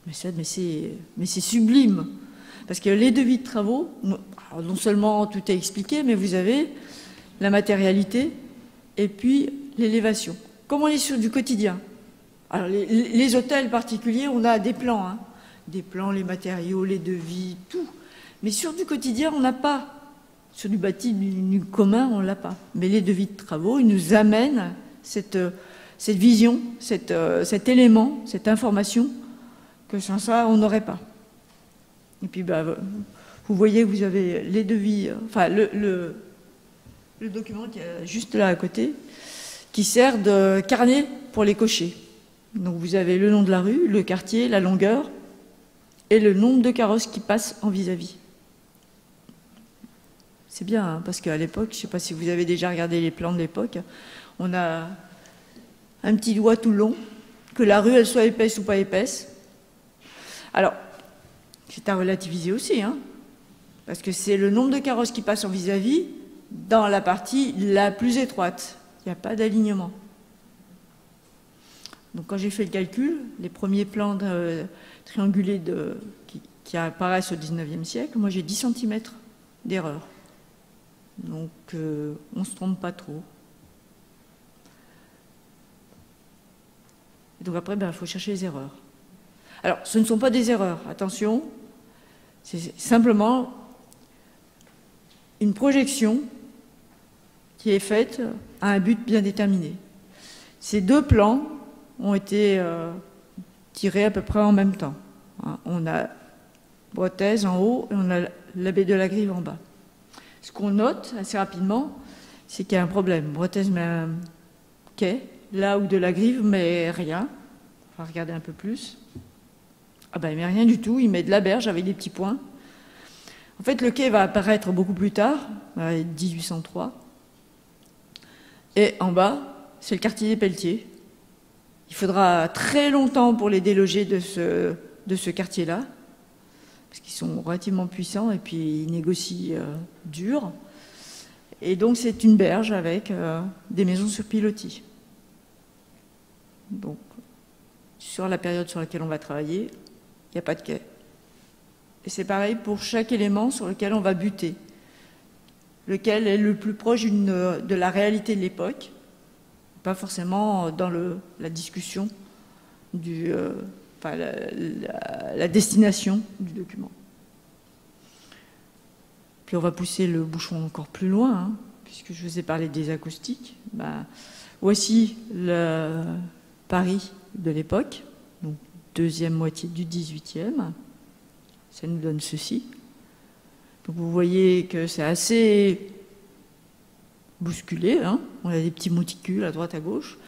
Mais c'est sublime. Parce que les devis de travaux, non seulement tout est expliqué, mais vous avez la matérialité et puis l'élévation. Comme on est sur du quotidien. Alors les hôtels particuliers, on a des plans. Hein. Des plans, les matériaux, les devis, tout. Mais sur du quotidien, on n'a pas Sur du bâti, du commun, on ne l'a pas. Mais les devis de travaux, ils nous amènent cette vision, cet élément, cette information que sans ça, on n'aurait pas. Et puis, vous voyez que vous avez les devis, enfin, le document qui est juste là à côté, qui sert de carnet pour les cocher. Donc, vous avez le nom de la rue, le quartier, la longueur et le nombre de carrosses qui passent en vis-à-vis. C'est bien, hein, parce qu'à l'époque, je ne sais pas si vous avez déjà regardé les plans de l'époque, on a un petit doigt tout long, que la rue, elle soit épaisse ou pas épaisse. Alors, c'est à relativiser aussi, hein, parce que c'est le nombre de carrosses qui passent en vis-à-vis dans la partie la plus étroite. Il n'y a pas d'alignement. Donc quand j'ai fait le calcul, les premiers plans triangulés qui apparaissent au 19e siècle, moi j'ai 10 cm d'erreur. Donc on ne se trompe pas trop. Et donc après, il faut chercher les erreurs. Alors, ce ne sont pas des erreurs, attention, c'est simplement une projection qui est faite à un but bien déterminé. Ces deux plans ont été tirés à peu près en même temps. On a Bretèze en haut et on a la baie de la Grive en bas. Ce qu'on note assez rapidement, c'est qu'il y a un problème. Bretèze met un quai, là où de la Grive met rien. On va regarder un peu plus. Ah ben il met rien du tout, il met de la berge avec des petits points. En fait, le quai va apparaître beaucoup plus tard, 1803. Et en bas, c'est le quartier des Pelletiers. Il faudra très longtemps pour les déloger de ce quartier-là, parce qu'ils sont relativement puissants et puis ils négocient dur. Et donc c'est une berge avec des maisons sur pilotis. Donc, sur la période sur laquelle on va travailler, il n'y a pas de quai. Et c'est pareil pour chaque élément sur lequel on va buter. Lequel est le plus proche de la réalité de l'époque, pas forcément dans la discussion, la destination du document. Puis on va pousser le bouchon encore plus loin, hein, puisque je vous ai parlé des acoustiques. Voici le Paris de l'époque, donc deuxième moitié du 18e. Ça nous donne ceci. Donc vous voyez que c'est assez bousculé, hein. On a des petits monticules à droite à gauche.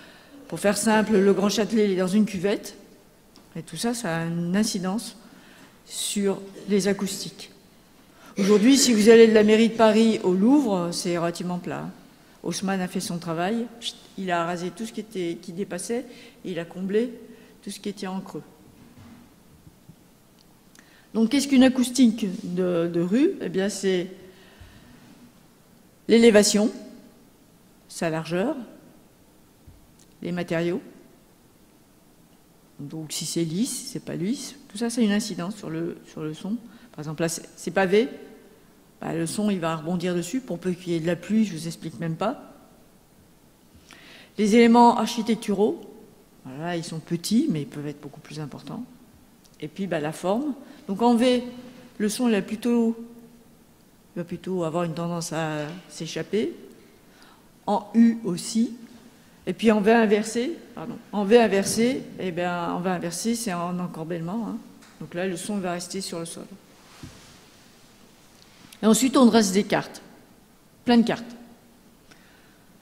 Pour faire simple, le Grand Châtelet est dans une cuvette. Et tout ça, ça a une incidence sur les acoustiques. Aujourd'hui, si vous allez de la mairie de Paris au Louvre, c'est relativement plat. Haussmann a fait son travail, il a rasé tout ce qui dépassait et il a comblé tout ce qui était en creux. Donc, qu'est-ce qu'une acoustique de rue? Eh bien, c'est l'élévation, sa largeur, les matériaux. Donc, si c'est lisse, si c'est pas lisse, tout ça, c'est une incidence sur le son. Par exemple, là, c'est pavé, le son, il va rebondir dessus. Pour peu qu'il y ait de la pluie, je ne vous explique même pas. Les éléments architecturaux, voilà, ils sont petits, mais ils peuvent être beaucoup plus importants. Et puis, la forme. Donc, en V, le son, il va plutôt avoir une tendance à s'échapper. En U aussi. Et puis, en V inversé, eh bien, en V inversé, c'est en encorbellement, hein. Donc là, le son va rester sur le sol. Et ensuite, on dresse des cartes, plein de cartes.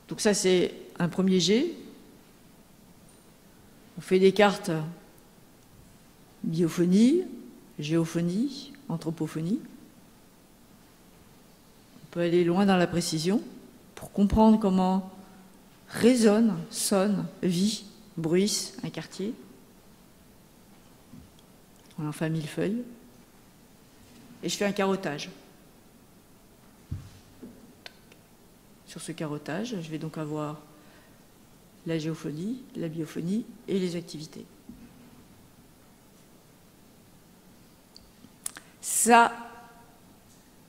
Donc ça, c'est un premier jet. On fait des cartes biophonie, géophonie, anthropophonie. On peut aller loin dans la précision pour comprendre comment résonne, sonne, vit, bruisse un quartier. On en fait un millefeuille. Et je fais un carottage. Sur ce carottage, je vais donc avoir la géophonie, la biophonie et les activités. Ça,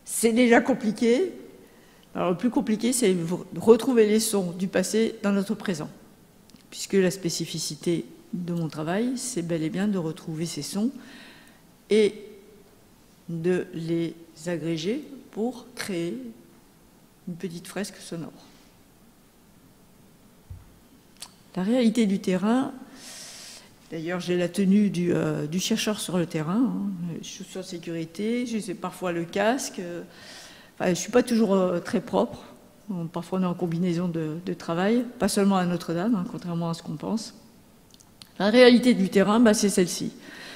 c'est déjà compliqué. Alors, le plus compliqué, c'est de retrouver les sons du passé dans notre présent. Puisque la spécificité de mon travail, c'est bel et bien de retrouver ces sons et de les agréger pour créer une petite fresque sonore. La réalité du terrain, d'ailleurs j'ai la tenue du chercheur sur le terrain, chaussures de sécurité, j'ai parfois le casque, enfin, je ne suis pas toujours très propre, parfois on est en combinaison de travail, pas seulement à Notre-Dame, contrairement à ce qu'on pense. La réalité du terrain, c'est celle-ci,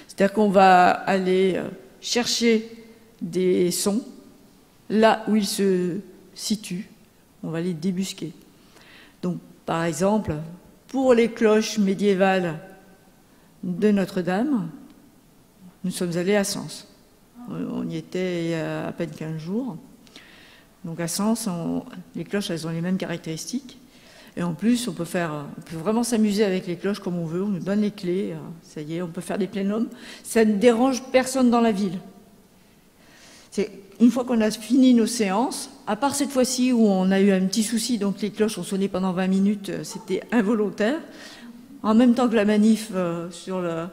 c'est-à-dire qu'on va aller chercher des sons là où ils se situent, on va les débusquer. Donc par exemple, pour les cloches médiévales de Notre-Dame, nous sommes allés à Sens. On y était il y a à peine 15 jours. Donc à Sens, les cloches, elles ont les mêmes caractéristiques. Et en plus, on peut vraiment s'amuser avec les cloches comme on veut. On nous donne les clés. Ça y est, on peut faire des plénums. Ça ne dérange personne dans la ville. Une fois qu'on a fini nos séances, à part cette fois-ci où on a eu un petit souci, donc les cloches ont sonné pendant 20 minutes, c'était involontaire. En même temps que la manif sur le...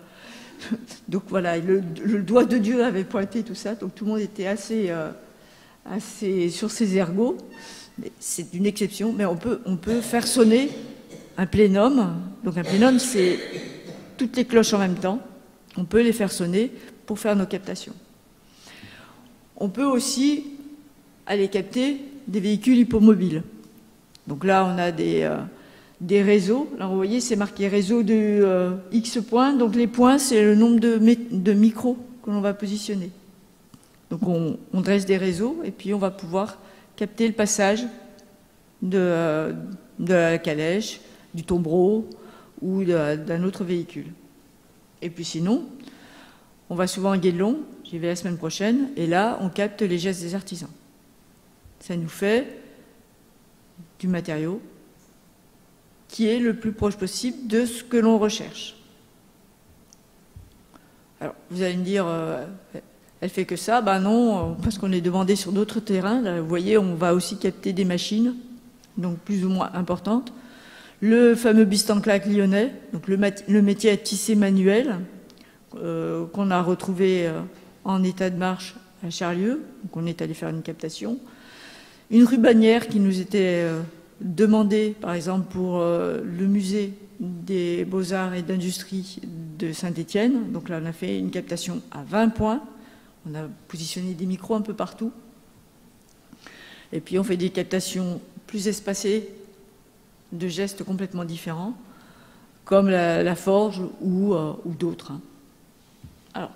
Donc voilà, le doigt de Dieu avait pointé tout ça, donc tout le monde était assez sur ses ergots. C'est une exception, mais on peut faire sonner un plénum. Donc un plénum, c'est toutes les cloches en même temps. On peut les faire sonner pour faire nos captations. On peut aussi aller capter des véhicules hippomobiles. Donc là, on a des réseaux. Là, vous voyez, c'est marqué réseau de X points. Donc les points, c'est le nombre de micros que l'on va positionner. Donc on dresse des réseaux et puis on va pouvoir capter le passage de la calèche, du tombereau ou d'un autre véhicule. Et puis sinon, on va souvent à Guédelon, j'y vais la semaine prochaine, et là, on capte les gestes des artisans. Ça nous fait du matériau qui est le plus proche possible de ce que l'on recherche. Alors, vous allez me dire, elle fait que ça? Ben non, parce qu'on est demandé sur d'autres terrains. Là, vous voyez, on va aussi capter des machines, donc plus ou moins importantes. Le fameux bistanclac lyonnais, donc le métier à tisser manuel, qu'on a retrouvé en état de marche à Charlieu, donc on est allé faire une captation. Une rubanière qui nous était demandée, par exemple, pour le musée des Beaux-Arts et d'Industrie de Saint-Étienne. Donc là, on a fait une captation à 20 points. On a positionné des micros un peu partout. Et puis, on fait des captations plus espacées de gestes complètement différents, comme la forge ou d'autres. Alors,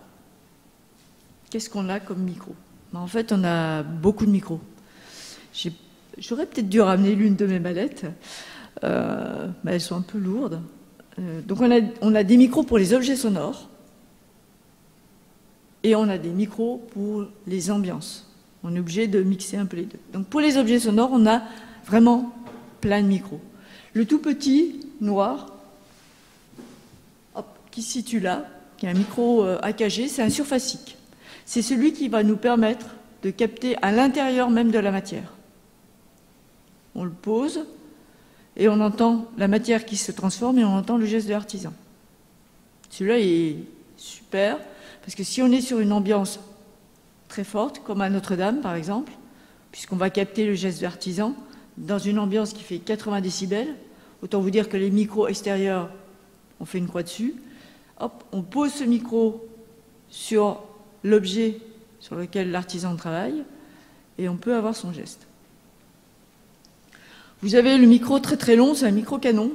qu'est-ce qu'on a comme micro? En fait, on a beaucoup de micros. J'aurais peut-être dû ramener l'une de mes mallettes, mais elles sont un peu lourdes. Donc, on a des micros pour les objets sonores et on a des micros pour les ambiances. On est obligé de mixer un peu les deux. Donc, pour les objets sonores, on a vraiment plein de micros. Le tout petit, noir, qui se situe là, qui est un micro AKG, c'est un surfacique. C'est celui qui va nous permettre de capter à l'intérieur même de la matière. On le pose et on entend la matière qui se transforme et on entend le geste de l'artisan. Celui-là est super parce que si on est sur une ambiance très forte, comme à Notre-Dame par exemple, puisqu'on va capter le geste de l'artisan dans une ambiance qui fait 80 décibels, autant vous dire que les micros extérieurs, on fait une croix dessus. Hop, on pose ce micro sur l'objet sur lequel l'artisan travaille et on peut avoir son geste. Vous avez le micro très très long, c'est un micro canon.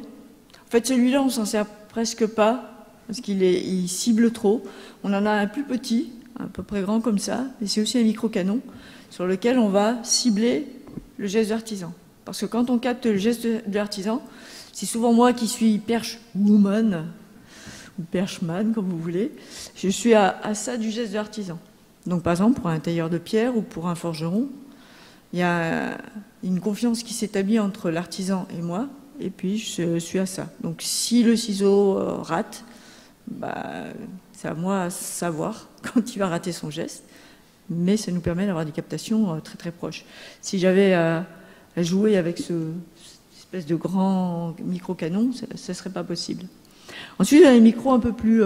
En fait, celui-là, on ne s'en sert presque pas parce qu'il cible trop. On en a un plus petit, à peu près grand comme ça, mais c'est aussi un micro canon sur lequel on va cibler le geste de l'artisan. Parce que quand on capte le geste de l'artisan, c'est souvent moi qui suis perche-woman, ou perche-man, comme vous voulez. Je suis à ça du geste de l'artisan. Donc, par exemple, pour un tailleur de pierre ou pour un forgeron, il y a une confiance qui s'établit entre l'artisan et moi, et puis je suis à ça. Donc, si le ciseau rate, c'est à moi à savoir quand il va rater son geste, mais ça nous permet d'avoir des captations très très proches. Si j'avais à jouer avec cette espèce de grand micro-canon, ça ne serait pas possible. Ensuite, il y a des micros un peu plus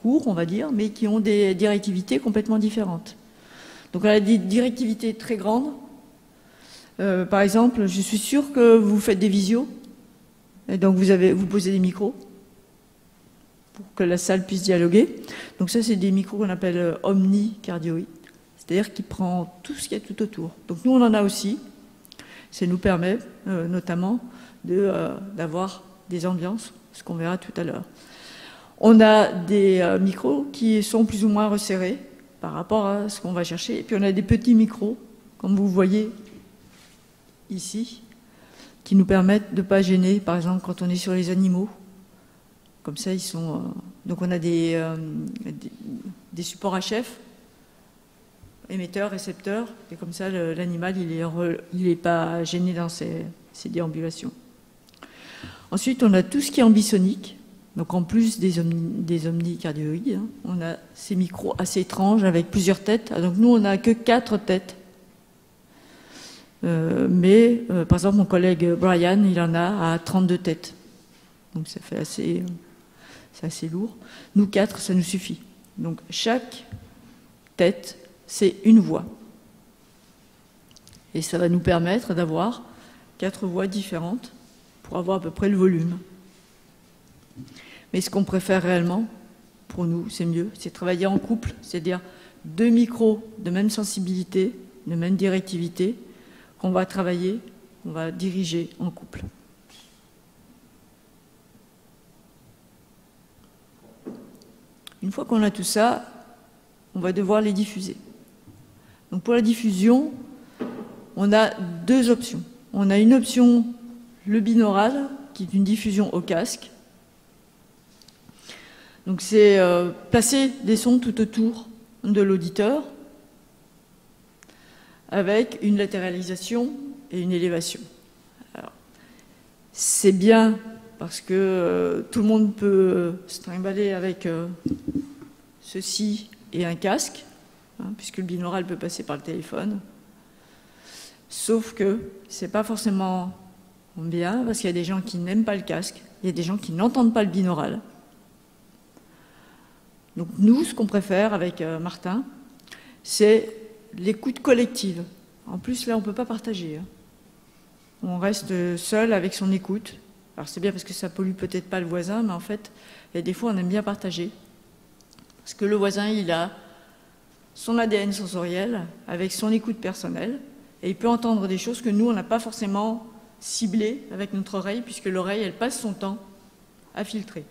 courts, on va dire, mais qui ont des directivités complètement différentes. Donc on a des directivités très grandes, Par exemple, je suis sûre que vous faites des visios, et donc vous posez des micros pour que la salle puisse dialoguer. Donc ça, c'est des micros qu'on appelle omnicardioïdes, c'est-à-dire qui prend tout ce qu'il y a tout autour. Donc nous, on en a aussi. Ça nous permet notamment d'avoir des ambiances, ce qu'on verra tout à l'heure. On a des micros qui sont plus ou moins resserrés par rapport à ce qu'on va chercher. Et puis on a des petits micros, comme vous voyez ici, qui nous permettent de ne pas gêner, par exemple, quand on est sur les animaux. Comme ça, ils sont... Donc on a des supports HF, émetteurs, récepteurs, et comme ça, l'animal, il n'est pas gêné dans ses déambulations. Ensuite, on a tout ce qui est ambisonique. Donc en plus des omnicardioïdes, on a ces micros assez étranges avec plusieurs têtes. Donc nous, on n'a que 4 têtes. Mais par exemple, mon collègue Brian, il en a à 32 têtes. Donc ça fait c'est assez lourd. Nous, 4, ça nous suffit. Donc chaque tête, c'est une voix. Et ça va nous permettre d'avoir 4 voix différentes pour avoir à peu près le volume. Mais ce qu'on préfère réellement, pour nous, c'est mieux, c'est travailler en couple, c'est-à-dire 2 micros de même sensibilité, de même directivité, qu'on va travailler, qu'on va diriger en couple. Une fois qu'on a tout ça, on va devoir les diffuser. Donc pour la diffusion, on a 2 options. On a une option, le binaural, qui est une diffusion au casque. Donc c'est placer des sons tout autour de l'auditeur avec une latéralisation et une élévation. C'est bien parce que tout le monde peut se trimballer avec ceci et un casque, puisque le binaural peut passer par le téléphone. Sauf que c'est pas forcément bien parce qu'il y a des gens qui n'aiment pas le casque, il y a des gens qui n'entendent pas le binaural. Donc nous, ce qu'on préfère avec Martin, c'est l'écoute collective. En plus, là, on ne peut pas partager. On reste seul avec son écoute. Alors c'est bien parce que ça pollue peut-être pas le voisin, mais en fait, il y a des fois, on aime bien partager. Parce que le voisin, il a son ADN sensoriel avec son écoute personnelle, et il peut entendre des choses que nous, on n'a pas forcément ciblées avec notre oreille, puisque l'oreille, elle passe son temps à filtrer.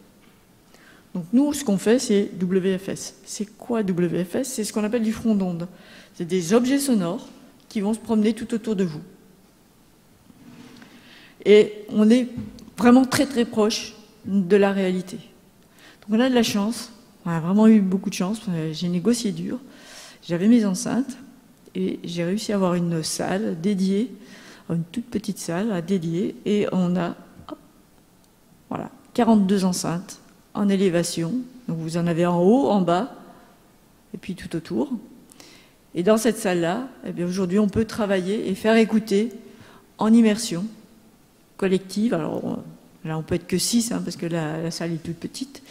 Donc nous, ce qu'on fait, c'est WFS. C'est quoi WFS? C'est ce qu'on appelle du front d'onde. C'est des objets sonores qui vont se promener tout autour de vous. Et on est vraiment très très proche de la réalité. Donc on a de la chance, on a vraiment eu beaucoup de chance, j'ai négocié dur. J'avais mes enceintes et j'ai réussi à avoir une salle dédiée, une toute petite salle à dédier, et on a voilà, 42 enceintes en élévation. Donc vous en avez en haut, en bas, et puis tout autour. Et dans cette salle-là, eh bien aujourd'hui, on peut travailler et faire écouter en immersion collective. Alors là, on peut être que 6, parce que la salle est toute petite,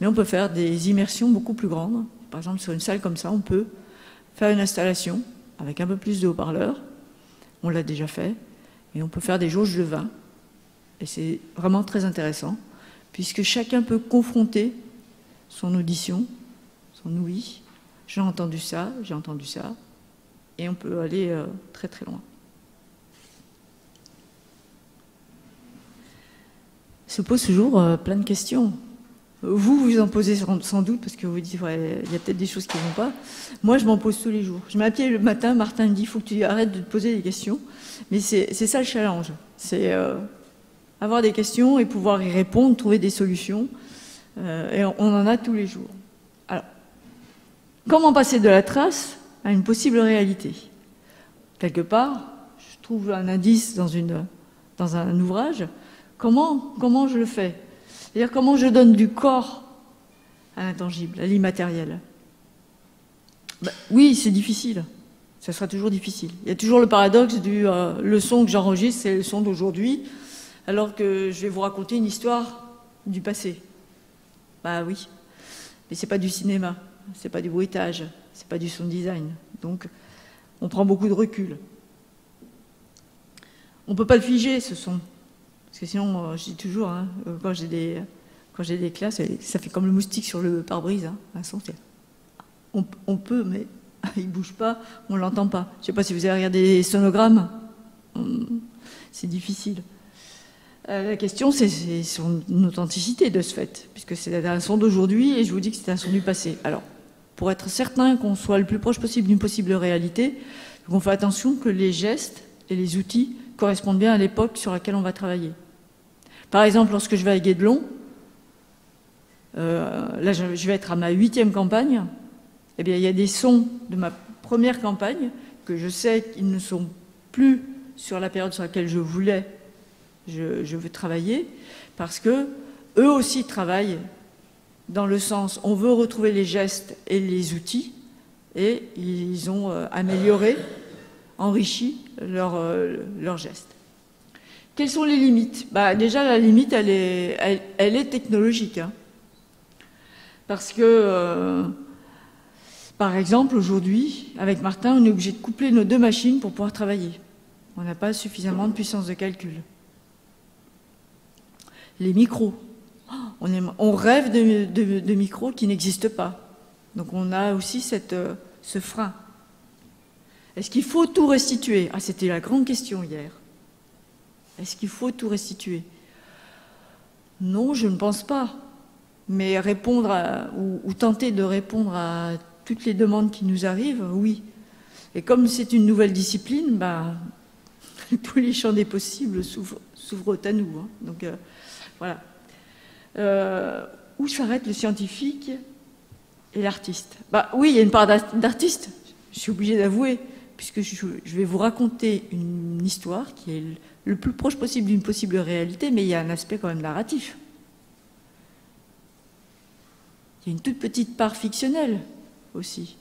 mais on peut faire des immersions beaucoup plus grandes. Par exemple, sur une salle comme ça, on peut faire une installation avec un peu plus de haut-parleurs. On l'a déjà fait. Et on peut faire des jauges de vin. Et c'est vraiment très intéressant, puisque chacun peut confronter son audition, son ouïe. J'ai entendu ça, et on peut aller très très loin. Se pose toujours plein de questions. Vous en posez sans doute, parce que vous dites, ouais, il y a peut-être des choses qui ne vont pas. Moi, je m'en pose tous les jours. Je m'appelle le matin, Martin me dit, il faut que tu arrêtes de te poser des questions. Mais c'est ça le challenge. C'est avoir des questions et pouvoir y répondre, trouver des solutions. Et on en a tous les jours. Alors, comment passer de la trace à une possible réalité? Quelque part, je trouve un indice dans un ouvrage. Comment je le fais? C'est-à-dire comment je donne du corps à l'intangible, à l'immatériel. Oui, c'est difficile. Ça sera toujours difficile. Il y a toujours le paradoxe du le son que j'enregistre, c'est le son d'aujourd'hui, alors que je vais vous raconter une histoire du passé. Bah oui, mais c'est pas du cinéma, c'est pas du bruitage, c'est pas du sound design. Donc, on prend beaucoup de recul. On ne peut pas le figer, ce son. Parce que sinon, je dis toujours, hein, quand j'ai des classes, ça fait comme le moustique sur le pare-brise, hein, un son. On peut, mais il ne bouge pas, on ne l'entend pas. Je ne sais pas si vous avez regardé les sonogrammes, c'est difficile. La question, c'est son authenticité de ce fait, puisque c'est un son d'aujourd'hui et je vous dis que c'est un son du passé. Alors, pour être certain qu'on soit le plus proche possible d'une possible réalité, on fait attention que les gestes et les outils correspondent bien à l'époque sur laquelle on va travailler. Par exemple, lorsque je vais à Guédelon, là je vais être à ma 8e campagne, eh bien il y a des sons de ma première campagne que je sais qu'ils ne sont plus sur la période sur laquelle je veux travailler, parce que eux aussi travaillent dans le sens, on veut retrouver les gestes et les outils, et ils ont amélioré, enrichi leurs gestes. Quelles sont les limites? Déjà, la limite, elle est technologique. Hein. Parce que, par exemple, aujourd'hui, avec Martin, on est obligé de coupler nos 2 machines pour pouvoir travailler. On n'a pas suffisamment de puissance de calcul. Les micros. On rêve de micros qui n'existent pas. Donc on a aussi ce frein. Est-ce qu'il faut tout restituer? Ah, c'était la grande question hier. Est-ce qu'il faut tout restituer? Non, je ne pense pas. Mais répondre ou tenter de répondre à toutes les demandes qui nous arrivent, oui. Et comme c'est une nouvelle discipline, tous les champs des possibles s'ouvrent à nous. Hein. Donc voilà. Où s'arrête le scientifique et l'artiste? Oui, il y a une part d'artiste, je suis obligée d'avouer, puisque je vais vous raconter une histoire qui est le plus proche possible d'une possible réalité, mais il y a un aspect quand même narratif. Il y a une toute petite part fictionnelle aussi.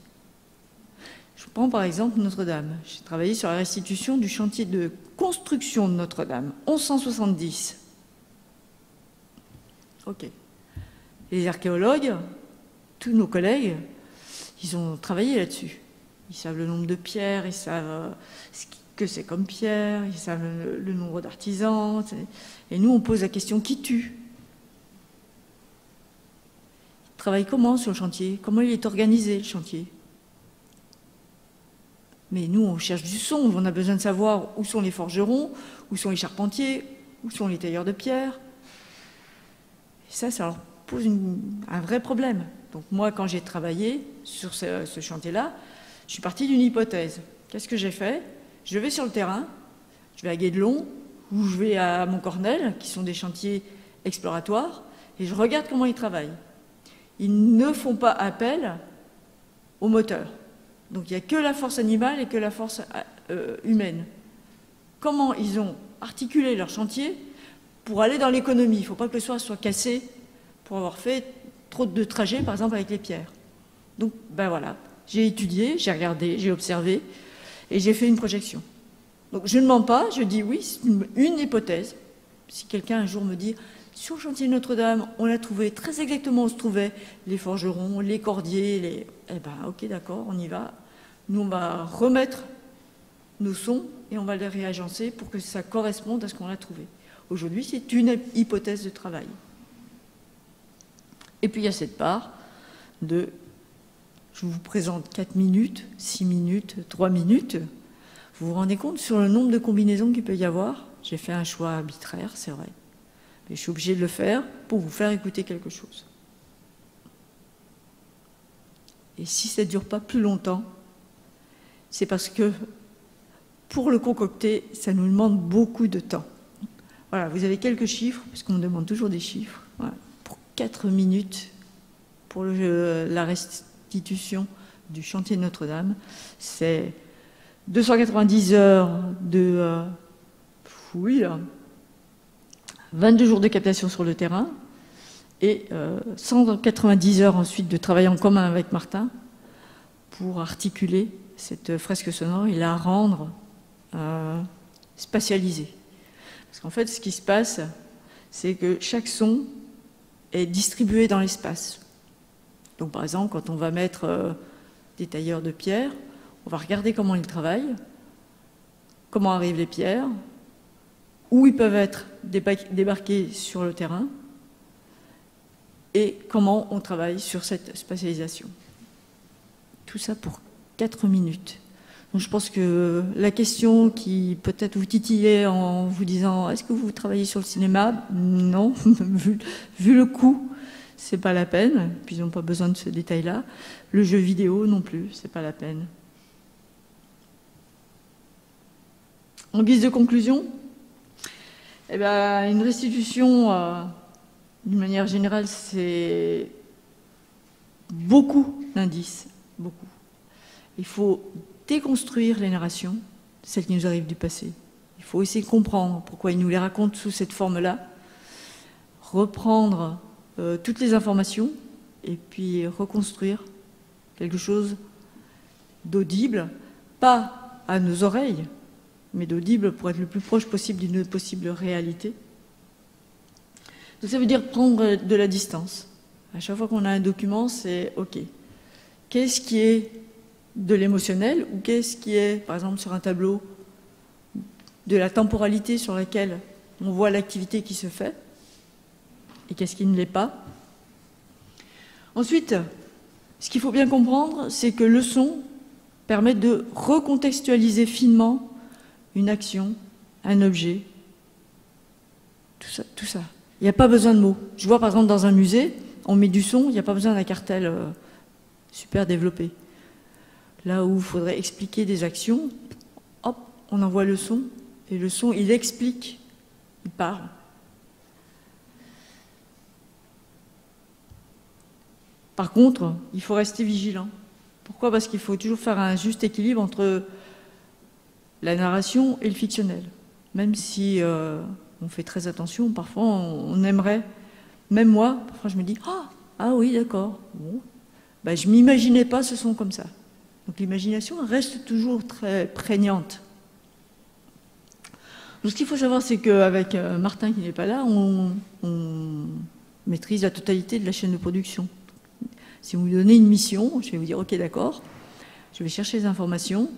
Je prends par exemple Notre-Dame. J'ai travaillé sur la restitution du chantier de construction de Notre-Dame, 1170. Ok. Les archéologues, tous nos collègues, ils ont travaillé là-dessus. Ils savent le nombre de pierres, ils savent ce que c'est comme pierre, ils savent le nombre d'artisans. Et nous, on pose la question, qui tue? Ils travaillent comment sur le chantier? Comment il est organisé, le chantier? Mais nous, on cherche du son, on a besoin de savoir où sont les forgerons, où sont les charpentiers, où sont les tailleurs de pierre. Et ça leur pose un vrai problème. Donc moi, quand j'ai travaillé sur ce chantier-là, je suis partie d'une hypothèse. Qu'est-ce que j'ai fait? Je vais sur le terrain, je vais à Guédelon, ou je vais à Montcornel, qui sont des chantiers exploratoires, et je regarde comment ils travaillent. Ils ne font pas appel au moteur. Donc il n'y a que la force animale et que la force humaine. Comment ils ont articulé leur chantier pour aller dans l'économie? Il ne faut pas que le soir soit cassé pour avoir fait trop de trajets, par exemple, avec les pierres. Donc, voilà, j'ai étudié, j'ai regardé, j'ai observé, et j'ai fait une projection. Donc, je ne mens pas, je dis oui, c'est une hypothèse. Si quelqu'un un jour me dit, sur le chantier Notre-Dame, on a trouvé très exactement où se trouvaient les forgerons, les cordiers, ok, d'accord, on y va. Nous, on va remettre nos sons et on va les réagencer pour que ça corresponde à ce qu'on a trouvé. Aujourd'hui, c'est une hypothèse de travail. Et puis, il y a cette part de... Je vous présente 4 minutes, 6 minutes, 3 minutes. Vous vous rendez compte sur le nombre de combinaisons qu'il peut y avoir? J'ai fait un choix arbitraire, c'est vrai. Mais je suis obligée de le faire pour vous faire écouter quelque chose. Et si ça ne dure pas plus longtemps, c'est parce que pour le concocter, ça nous demande beaucoup de temps. Voilà, vous avez quelques chiffres, parce qu'on me demande toujours des chiffres. Voilà. Pour 4 minutes, pour la restitution du chantier de Notre-Dame, c'est 290 heures de fouille, 22 jours de captation sur le terrain, et 190 heures ensuite de travail en commun avec Martin pour articuler cette fresque sonore et la rendre spatialisée. Parce qu'en fait, ce qui se passe, c'est que chaque son est distribué dans l'espace. Donc par exemple, quand on va mettre des tailleurs de pierre, on va regarder comment ils travaillent, comment arrivent les pierres, où ils peuvent être débarqués sur le terrain et comment on travaille sur cette spatialisation. Tout ça pour 4 minutes. Donc je pense que la question qui peut-être vous titillait en vous disant « Est-ce que vous travaillez sur le cinéma ?» Non, vu le coût, c'est pas la peine, puis ils n'ont pas besoin de ce détail-là. Le jeu vidéo non plus, c'est pas la peine. En guise de conclusion, eh ben, une restitution, d'une manière générale, c'est beaucoup d'indices, beaucoup. Il faut déconstruire les narrations, celles qui nous arrivent du passé. Il faut essayer de comprendre pourquoi ils nous les racontent sous cette forme-là, reprendre toutes les informations et puis reconstruire quelque chose d'audible, pas à nos oreilles, mais d'audible pour être le plus proche possible d'une possible réalité. Donc ça veut dire prendre de la distance. À chaque fois qu'on a un document, c'est OK. Qu'est-ce qui est de l'émotionnel ou qu'est-ce qui est, par exemple, sur un tableau, de la temporalité sur laquelle on voit l'activité qui se fait et qu'est-ce qui ne l'est pas. Ensuite, ce qu'il faut bien comprendre, c'est que le son permet de recontextualiser finement une action, un objet, tout ça. Il n'y a pas besoin de mots. Je vois par exemple dans un musée, on met du son, il n'y a pas besoin d'un cartel super développé. Là où il faudrait expliquer des actions, hop, on envoie le son, et le son, il explique, il parle. Par contre, il faut rester vigilant. Pourquoi? Parce qu'il faut toujours faire un juste équilibre entre la narration et le fictionnel. Même si on fait très attention, parfois on aimerait, même moi, parfois je me dis « Ah oui, d'accord, bon, ben, je ne m'imaginais pas ce son comme ça ». Donc l'imagination reste toujours très prégnante. Donc ce qu'il faut savoir, c'est qu'avec Martin qui n'est pas là, on maîtrise la totalité de la chaîne de production. Si vous me donnez une mission, je vais vous dire « Ok, d'accord, je vais chercher les informations ».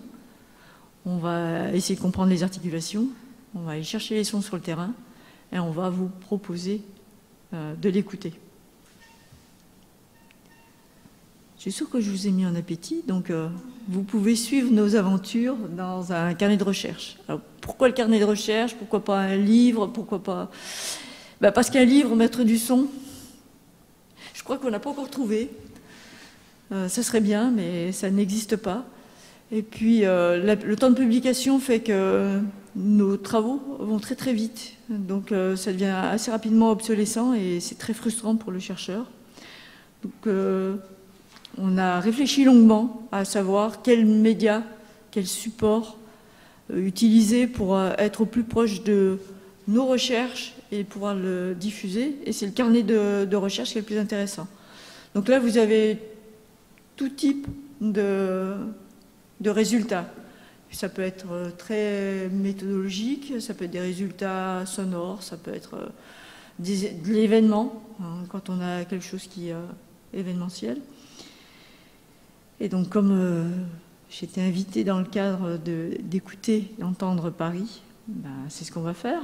On va essayer de comprendre les articulations, on va aller chercher les sons sur le terrain et on va vous proposer de l'écouter. Je suis sûre que je vous ai mis en appétit, donc vous pouvez suivre nos aventures dans un carnet de recherche. Alors, pourquoi le carnet de recherche? Pourquoi pas un livre? Pourquoi pas... Ben, parce qu'un livre, maître du son, je crois qu'on n'a pas encore trouvé. Ça serait bien, mais ça n'existe pas. Et puis, le temps de publication fait que nos travaux vont très très vite. Donc, ça devient assez rapidement obsolescent et c'est très frustrant pour le chercheur. Donc, on a réfléchi longuement à savoir quel média, quel support utiliser pour être au plus proche de nos recherches et pouvoir le diffuser. Et c'est le carnet de recherche qui est le plus intéressant. Donc là, vous avez tout type de résultats. Ça peut être très méthodologique, ça peut être des résultats sonores, ça peut être de l'événement, hein, quand on a quelque chose qui est événementiel. Et donc comme j'ai été invitée dans le cadre d'écouter, d'entendre Paris, ben, c'est ce qu'on va faire.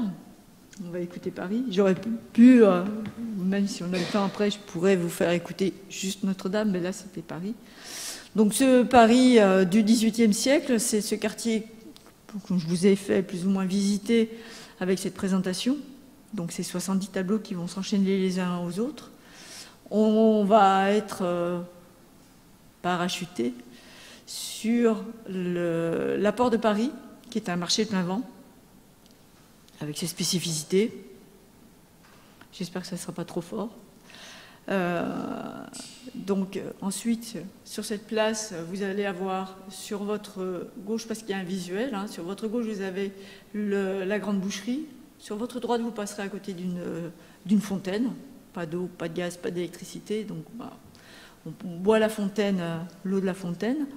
On va écouter Paris. J'aurais pu, même si on a le temps après, je pourrais vous faire écouter juste Notre-Dame, mais là c'était Paris. Donc ce Paris du XVIIIe siècle, c'est ce quartier que je vous ai fait plus ou moins visiter avec cette présentation. Donc ces 70 tableaux qui vont s'enchaîner les uns aux autres. On va être parachuté sur l'apport de Paris, qui est un marché plein vent, avec ses spécificités. J'espère que ça ne sera pas trop fort. Donc ensuite, sur cette place, vous allez avoir sur votre gauche, parce qu'il y a un visuel, hein, sur votre gauche, vous avez la grande boucherie. Sur votre droite, vous passerez à côté d'une fontaine. Pas d'eau, pas de gaz, pas d'électricité. Donc bah, on boit la fontaine, l'eau de la fontaine.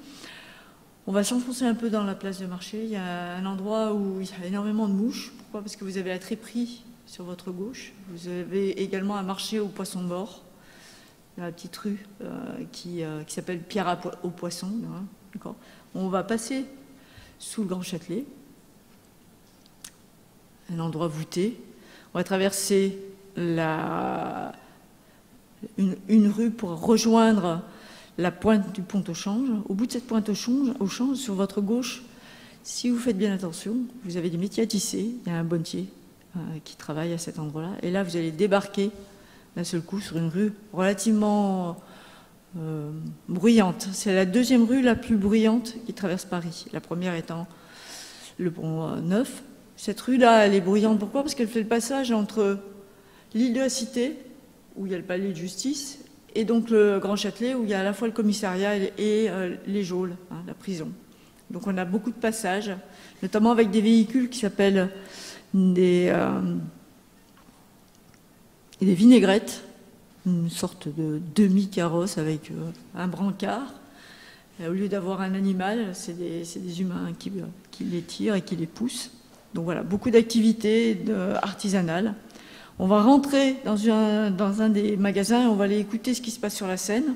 On va s'enfoncer un peu dans la place de marché. Il y a un endroit où il y a énormément de mouches. Pourquoi? Parce que vous avez la tréperie sur votre gauche. Vous avez également un marché aux poissons de bord. La petite rue qui s'appelle Pierre aux Poissons. Hein, on va passer sous le Grand Châtelet. un endroit voûté. On va traverser une rue pour rejoindre la pointe du pont au change. Au bout de cette pointe au change, sur votre gauche, si vous faites bien attention, vous avez des métiers à tisser. Il y a un bonnetier qui travaille à cet endroit-là. Et là, vous allez débarquer d'un seul coup sur une rue relativement bruyante. C'est la deuxième rue la plus bruyante qui traverse Paris. La première étant le pont Neuf. Cette rue-là, elle est bruyante. Pourquoi? Parce qu'elle fait le passage entre l'île de la Cité, où il y a le palais de justice, et donc le Grand Châtelet, où il y a à la fois le commissariat et les geôles, la prison. Donc on a beaucoup de passages, notamment avec des véhicules qui s'appellent des vinaigrettes, une sorte de demi-carrosse avec un brancard. Au lieu d'avoir un animal, c'est des humains qui les tirent et qui les poussent. Donc voilà, beaucoup d'activités artisanales. On va rentrer dans un des magasins et on va aller écouter ce qui se passe sur la Seine.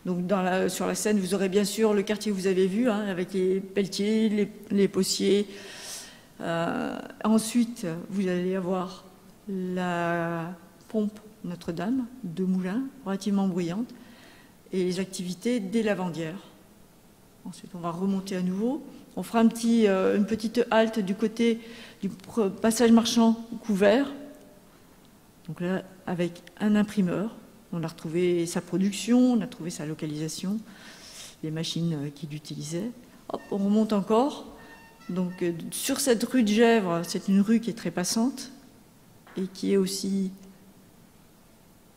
Donc sur la Seine, vous aurez bien sûr le quartier que vous avez vu, avec les pelletiers, les postiers. Ensuite, vous allez avoir la pompe Notre-Dame de Moulins, relativement bruyante, et les activités des lavandières. Ensuite, on va remonter à nouveau. On fera une petite halte du côté du passage marchand couvert. Donc là, avec un imprimeur, on a retrouvé sa production, on a trouvé sa localisation, les machines qu'il utilisait. Hop, on remonte encore. Donc sur cette rue de Gesvres, c'est une rue qui est très passante et qui est aussi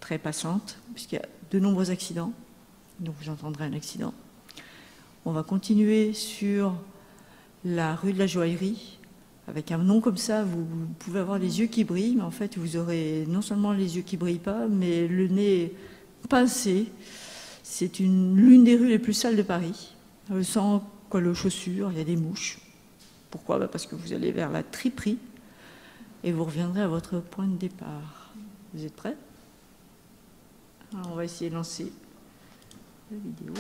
très passante, puisqu'il y a de nombreux accidents. Donc vous entendrez un accident. On va continuer sur la rue de la Joaillerie. Avec un nom comme ça, vous pouvez avoir les yeux qui brillent, mais en fait, vous aurez non seulement les yeux qui ne brillent pas, mais le nez pincé. C'est l'une des rues les plus sales de Paris. Sans colle aux chaussures, il y a des mouches. Pourquoi? Parce que vous allez vers la triperie et vous reviendrez à votre point de départ. Vous êtes prêts? Alors, on va essayer de lancer la vidéo.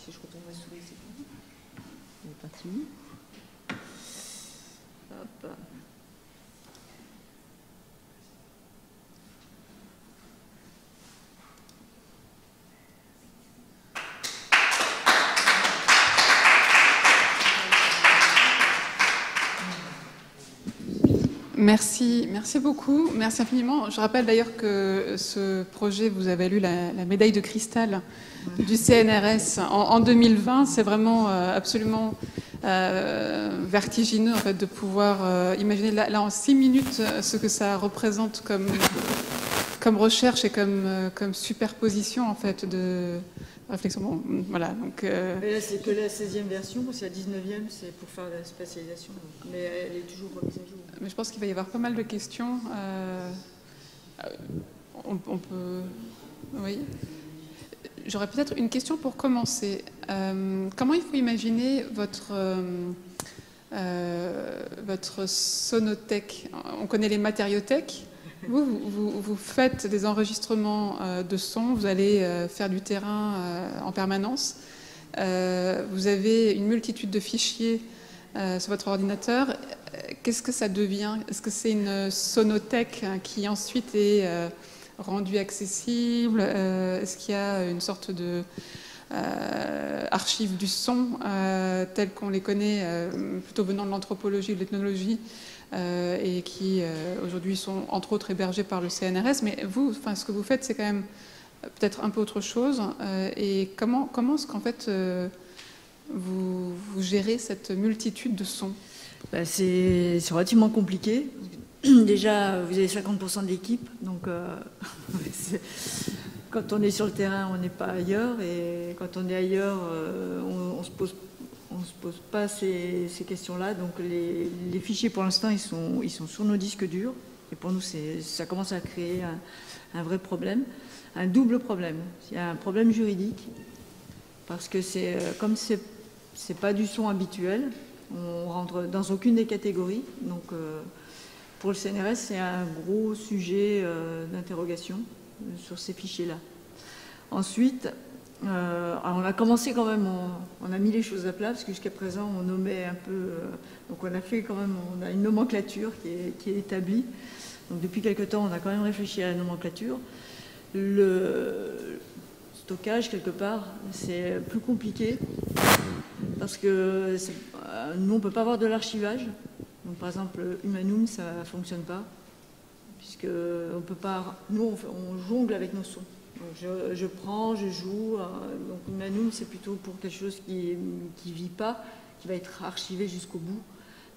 Si je retourne ma souris, c'est bon. On est parti. Hop. Merci, merci beaucoup, merci infiniment. Je rappelle d'ailleurs que ce projet vous a valu la médaille de cristal du CNRS en 2020. C'est vraiment absolument vertigineux en fait, de pouvoir imaginer là en 6 minutes ce que ça représente comme recherche et comme superposition en fait de réflexion. Bon, voilà, donc, mais là, c'est que la 16e version, c'est la 19e, c'est pour faire la spatialisation. Mais elle est toujours remise à jour. Mais je pense qu'il va y avoir pas mal de questions. On peut... Oui. J'aurais peut-être une question pour commencer. Comment il faut imaginer votre sonothèque? On connaît les matériothèques. Vous faites des enregistrements de sons, vous allez faire du terrain en permanence. Vous avez une multitude de fichiers sur votre ordinateur. Qu'est-ce que ça devient? Est-ce que c'est une sonothèque qui ensuite est rendue accessible? Est-ce qu'il y a une sorte de archive du son telles qu'on les connaît plutôt venant de l'anthropologie ou de l'ethnologie et qui aujourd'hui sont entre autres hébergés par le CNRS? Mais vous, ce que vous faites, c'est quand même peut-être un peu autre chose. Et comment est-ce qu'en fait vous gérez cette multitude de sons? C'est relativement compliqué. Déjà, vous avez 50% de l'équipe, donc quand on est sur le terrain, on n'est pas ailleurs, et quand on est ailleurs, on se pose pas ces questions-là. Donc les fichiers, pour l'instant, ils sont sur nos disques durs, et pour nous, ça commence à créer un vrai problème, un double problème. Il y a un problème juridique, parce que comme c'est pas du son habituel, on rentre dans aucune des catégories. Donc, pour le CNRS, c'est un gros sujet d'interrogation sur ces fichiers-là. Ensuite, on a commencé quand même, on a mis les choses à plat, parce que jusqu'à présent, on nommait un peu... donc, on a une nomenclature qui est établie. Donc, depuis quelque temps, on a quand même réfléchi à la nomenclature. Le stockage, quelque part, c'est plus compliqué, parce que nous, on ne peut pas avoir de l'archivage. Donc, par exemple, Humanum, ça ne fonctionne pas, puisque on peut pas. Nous, on jongle avec nos sons. Donc, je prends, je joue. Donc, Humanum, c'est plutôt pour quelque chose qui ne vit pas, qui va être archivé jusqu'au bout.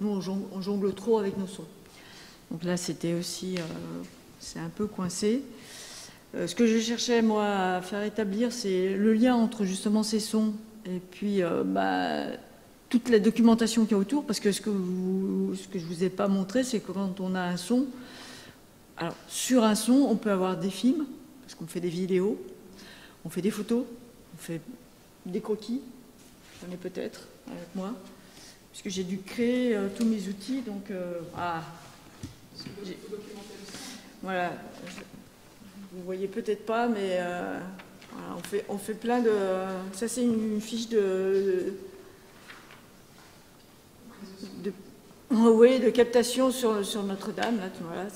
Nous, on jongle trop avec nos sons. Donc là, c'était aussi, c'est un peu coincé. Ce que je cherchais, moi, à faire établir, c'est le lien entre justement ces sons et puis toute la documentation qu'il y a autour, parce que ce que je vous ai pas montré, c'est que quand on a un son, alors sur un son, on peut avoir des films, parce qu'on fait des vidéos, on fait des photos, on fait des croquis, j'en ai peut-être avec moi, puisque j'ai dû créer tous mes outils, donc voilà, vous voyez peut-être pas, mais voilà, on fait plein de... Ça, c'est une fiche de captation sur Notre-Dame. Là, voilà,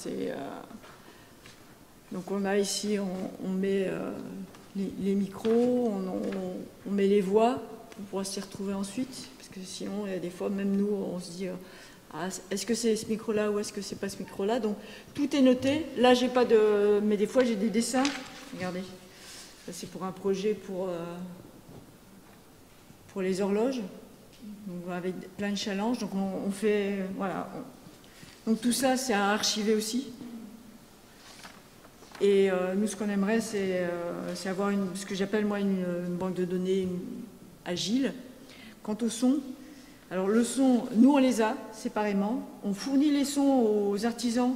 donc on a ici, on met les micros, on met les voix pour pouvoir s'y retrouver ensuite, parce que sinon, il y a des fois, même nous, on se dit est-ce que c'est ce micro-là ou est-ce que c'est pas ce micro-là? Donc tout est noté. Là, j'ai pas de... Mais des fois, j'ai des dessins. Regardez. Ça, c'est pour un projet pour les horloges. Donc, avec plein de challenges. Donc on fait... Voilà. Donc tout ça, c'est à archiver aussi. Et nous, ce qu'on aimerait, c'est avoir ce que j'appelle, moi, une banque de données agile. Quant au son... Alors le son, nous on les a séparément, on fournit les sons aux artisans,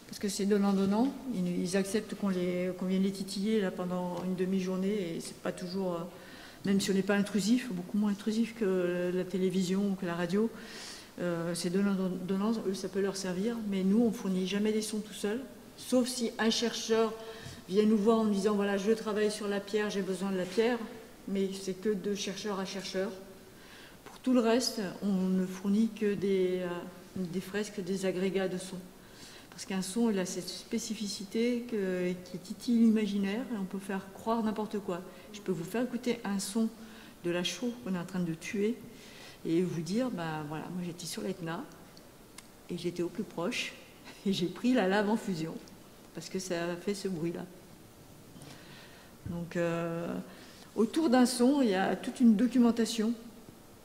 parce que c'est donnant-donnant, ils acceptent qu'on vienne les titiller là, pendant une demi-journée, et c'est pas toujours, même si on n'est pas intrusif, beaucoup moins intrusif que la télévision ou que la radio, c'est donnant-donnant, eux ça peut leur servir, mais nous on fournit jamais des sons tout seul, sauf si un chercheur vient nous voir en nous disant voilà je travaille sur la pierre, j'ai besoin de la pierre. mais c'est que de chercheur à chercheur. Pour tout le reste, on ne fournit que des fresques, des agrégats de son. Parce qu'un son, il a cette spécificité qui titille l'imaginaire et on peut faire croire n'importe quoi. Je peux vous faire écouter un son de la chaux qu'on est en train de tuer et vous dire, ben voilà, moi j'étais sur l'Etna et j'étais au plus proche et j'ai pris la lave en fusion parce que ça a fait ce bruit-là. Donc autour d'un son, il y a toute une documentation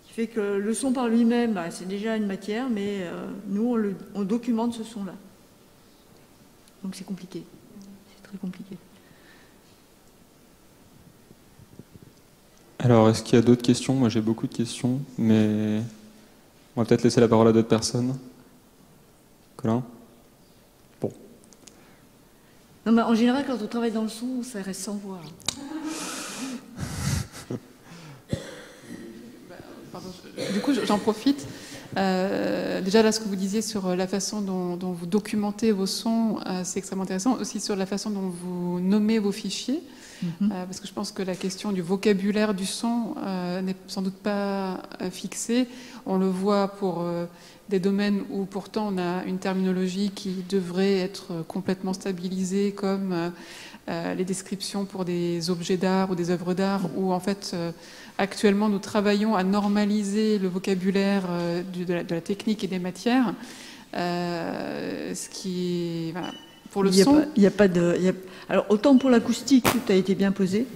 qui fait que le son par lui-même, ben, c'est déjà une matière, mais nous on documente ce son-là. Donc c'est compliqué, c'est très compliqué. Alors, est-ce qu'il y a d'autres questions? Moi, j'ai beaucoup de questions, mais on va peut-être laisser la parole à d'autres personnes. Colin? Bon. Non, mais en général, quand on travaille dans le son, ça reste sans voix. Pardon, du coup, j'en profite. Déjà, là, ce que vous disiez sur la façon dont vous documentez vos sons, c'est extrêmement intéressant. Aussi sur la façon dont vous nommez vos fichiers. Parce que je pense que la question du vocabulaire du son n'est sans doute pas fixée. On le voit pour des domaines où pourtant on a une terminologie qui devrait être complètement stabilisée, comme les descriptions pour des objets d'art ou des œuvres d'art, où en fait actuellement nous travaillons à normaliser le vocabulaire de la technique et des matières, ce qui est... Voilà. Pour le son, il y a pas de. Alors autant pour l'acoustique, tout a été bien posé.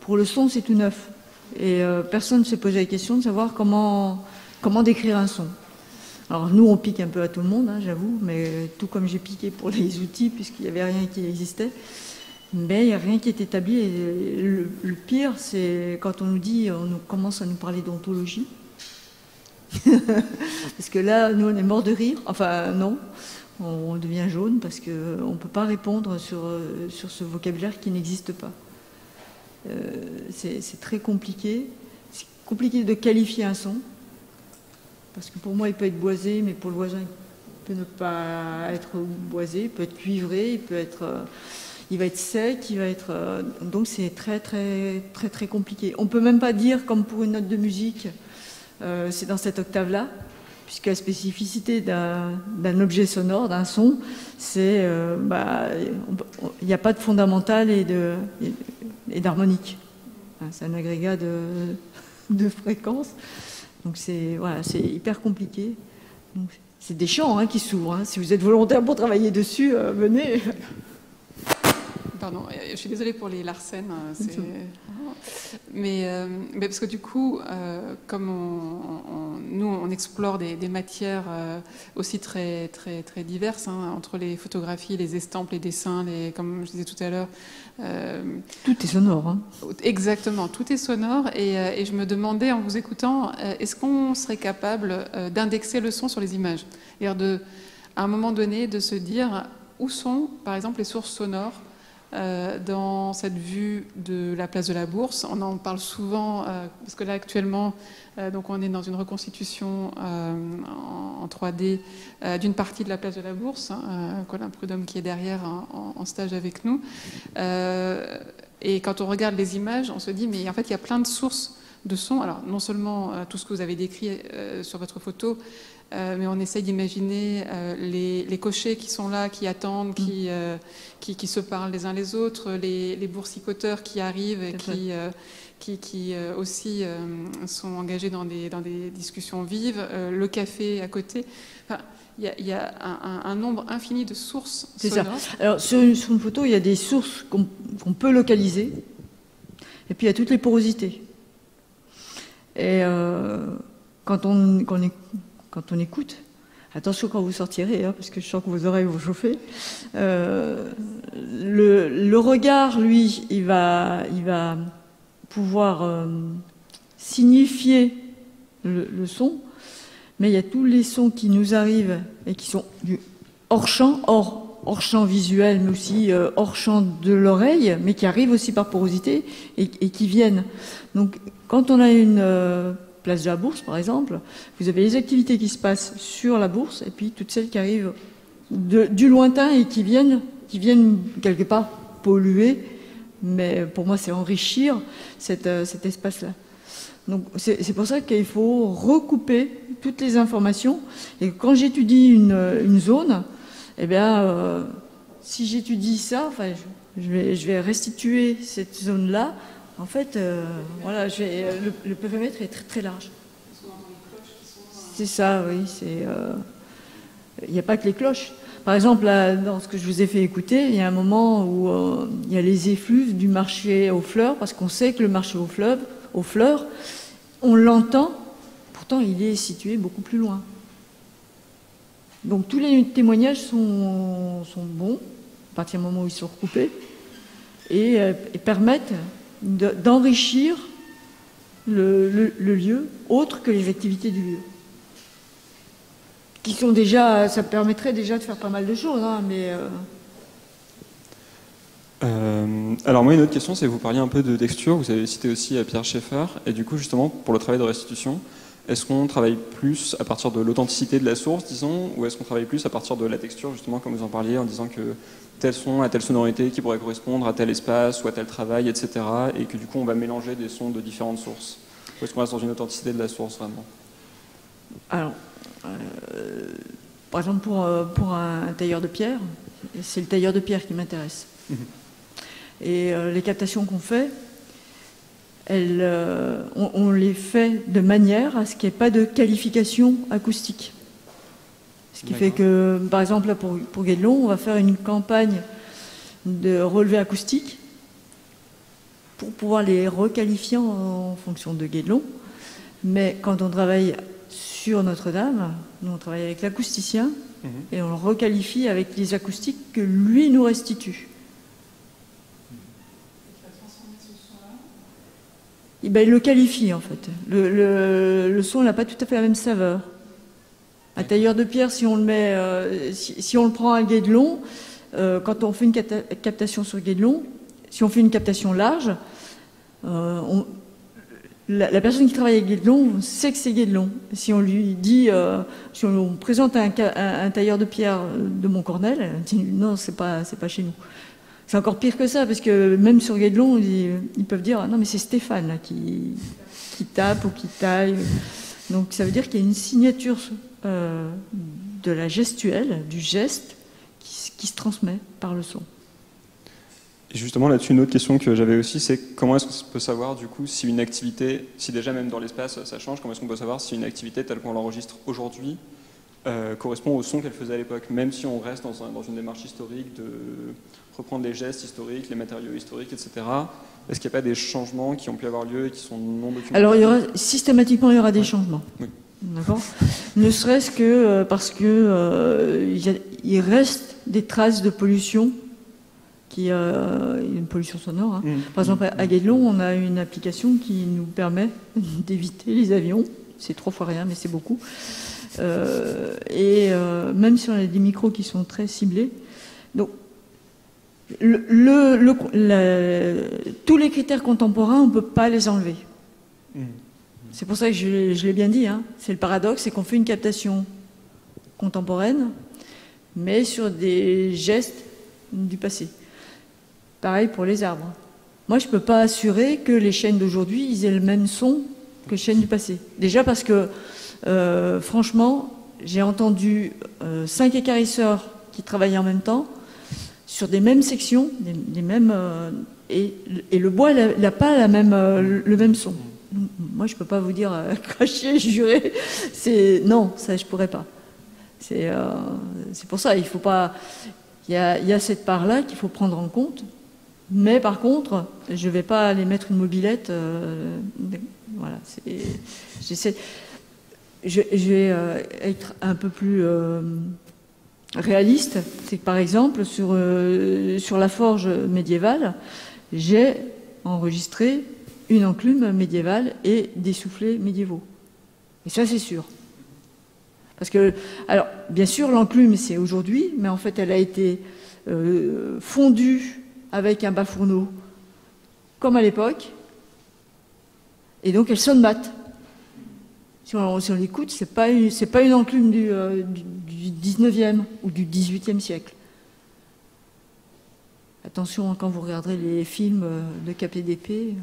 Pour le son, c'est tout neuf. Et personne ne s'est posé la question de savoir comment décrire un son. Alors nous, on pique un peu à tout le monde, hein, j'avoue, mais tout comme j'ai piqué pour les outils, puisqu'il n'y avait rien qui existait. Mais il n'y a rien qui est établi. Et le pire, c'est quand on nous dit, on commence à nous parler d'ontologie. Parce que là, nous, on est morts de rire. Enfin, non. On devient jaune parce qu'on ne peut pas répondre sur ce vocabulaire qui n'existe pas. C'est très compliqué. C'est compliqué de qualifier un son. Parce que pour moi, il peut être boisé, mais pour le voisin, il peut ne pas être boisé, il peut être cuivré, il va être sec, il va être... donc c'est très, très, très, très compliqué. On ne peut même pas dire, comme pour une note de musique, c'est dans cette octave-là. Puisque la spécificité d'un objet sonore, d'un son, c'est il n'y a pas de fondamental et d'harmonique. C'est un agrégat de fréquences. Donc c'est hyper compliqué. C'est des champs hein, qui s'ouvrent. Hein. Si vous êtes volontaire pour travailler dessus, venez. Pardon, je suis désolée pour les Larsen. Mais parce que du coup, comme nous, on explore des matières aussi très, très, très diverses, hein, entre les photographies, les estampes, les dessins, comme je disais tout à l'heure. Tout est sonore. Hein. Exactement, tout est sonore. Et je me demandais, en vous écoutant, est-ce qu'on serait capable d'indexer le son sur les images? C'est-à-dire à un moment donné, de se dire où sont, par exemple, les sources sonores dans cette vue de la place de la Bourse. On en parle souvent parce que là actuellement donc on est dans une reconstitution en 3D d'une partie de la place de la Bourse, hein, Colin Prudhomme qui est derrière en stage avec nous, et quand on regarde les images on se dit mais en fait il y a plein de sources de sons. Alors non seulement tout ce que vous avez décrit sur votre photo, mais on essaye d'imaginer les cochers qui sont là, qui attendent, qui se parlent les uns les autres, les boursicoteurs qui arrivent et qui aussi sont engagés dans des discussions vives, le café à côté. Enfin, il y a un nombre infini de sources sonores. C'est ça. Alors sur une photo, il y a des sources qu'on peut localiser, et puis il y a toutes les porosités. Et quand on écoute, attention quand vous sortirez, hein, parce que je sens que vos oreilles vont chauffer, le regard, lui, il va pouvoir signifier le son, mais il y a tous les sons qui nous arrivent et qui sont du hors champ, hors champ visuel, mais aussi hors champ de l'oreille, mais qui arrivent aussi par porosité et qui viennent. Donc quand on a une place de la Bourse, par exemple, vous avez les activités qui se passent sur la Bourse et puis toutes celles qui arrivent du lointain et qui viennent quelque part polluer mais pour moi, c'est enrichir cet espace-là. Donc, c'est pour ça qu'il faut recouper toutes les informations. Et quand j'étudie une zone, eh bien, si j'étudie ça, enfin, je vais restituer cette zone-là. En fait, voilà, le périmètre est très, très large. C'est ça, oui. Il n'y a pas que les cloches. Par exemple, là, dans ce que je vous ai fait écouter, il y a un moment où il y a les effluves du marché aux fleurs, parce qu'on sait que le marché aux fleurs, on l'entend, pourtant il est situé beaucoup plus loin. Donc tous les témoignages sont bons, à partir du moment où ils sont recoupés, et permettent d'enrichir le lieu, autre que les activités du lieu. Qui sont déjà, ça permettrait déjà de faire pas mal de choses, hein, mais... Alors moi, une autre question, c'est vous parliez un peu de texture, vous avez cité aussi Pierre Schaeffer, et du coup, justement, pour le travail de restitution, est-ce qu'on travaille plus à partir de l'authenticité de la source, disons, ou est-ce qu'on travaille plus à partir de la texture, justement, comme vous en parliez, en disant que tel son a telle sonorité qui pourrait correspondre à tel espace ou à tel travail, etc., et que du coup, on va mélanger des sons de différentes sources? Ou est-ce qu'on reste dans une authenticité de la source, vraiment? Alors, par exemple, pour un tailleur de pierre, c'est le tailleur de pierre qui m'intéresse. Et les captations qu'on fait, on les fait de manière à ce qu'il n'y ait pas de qualification acoustique. Ce qui fait que, par exemple, là, pour Guédelon, on va faire une campagne de relevé acoustique pour pouvoir les requalifier en fonction de Guédelon. Mais quand on travaille sur Notre-Dame, nous on travaille avec l'acousticien et on le requalifie avec les acoustiques que lui nous restitue. Et ben, il le qualifie en fait. Le son n'a pas tout à fait la même saveur. Un tailleur de pierre, si on le met, si on le prend à Guédelon, quand on fait une captation sur Guédelon, si on fait une captation large, la personne qui travaille avec Guédelon sait que c'est Guédelon. Si on lui dit, si on présente un tailleur de pierre de Montcornel, elle dit non, c'est pas chez nous. C'est encore pire que ça, parce que même sur Guédelon, ils peuvent dire non, mais c'est Stéphane là, qui tape ou qui taille. Donc ça veut dire qu'il y a une signature de la gestuelle, du geste, qui se transmet par le son. Et justement, là-dessus, une autre question que j'avais aussi, c'est comment est-ce qu'on peut savoir, du coup, si une activité, si déjà même dans l'espace ça change, comment est-ce qu'on peut savoir si une activité telle qu'on l'enregistre aujourd'hui correspond au son qu'elle faisait à l'époque, même si on reste dans une démarche historique de reprendre les gestes historiques, les matériaux historiques, etc. Est-ce qu'il n'y a pas des changements qui ont pu avoir lieu et qui sont non documentés? Alors, systématiquement, il y aura des changements. Oui. D'accord. Ne serait-ce que parce que il reste des traces de pollution, une pollution sonore. Hein. Par exemple, à Guédelon, on a une application qui nous permet d'éviter les avions. C'est 3 fois rien, mais c'est beaucoup. Même si on a des micros qui sont très ciblés. Donc, tous les critères contemporains, on ne peut pas les enlever. C'est pour ça que je l'ai bien dit, hein. C'est le paradoxe, c'est qu'on fait une captation contemporaine, mais sur des gestes du passé. Pareil pour les arbres. Moi, je ne peux pas assurer que les chênes d'aujourd'hui, ils aient le même son que les chênes du passé. Déjà parce que, franchement, j'ai entendu 5 équarrisseurs qui travaillaient en même temps, sur des mêmes sections, des mêmes, et le bois n'a pas le même son. Moi, je ne peux pas vous dire cracher, jurer. Non, ça, je ne pourrais pas. C'est pour ça, il faut pas. Il y a cette part-là qu'il faut prendre en compte. Mais par contre, je ne vais pas aller mettre une mobilette. Voilà. Je vais être un peu plus réaliste. C'est que par exemple, sur la forge médiévale, j'ai enregistré une enclume médiévale et des soufflets médiévaux. Et ça, c'est sûr. Parce que, alors, bien sûr, l'enclume, c'est aujourd'hui, mais en fait, elle a été fondue avec un bas-fourneau, comme à l'époque, et donc elle sonne mat. Si on l'écoute, c'est pas une enclume du 19e ou du 18e siècle. Attention, quand vous regarderez les films de KPDP.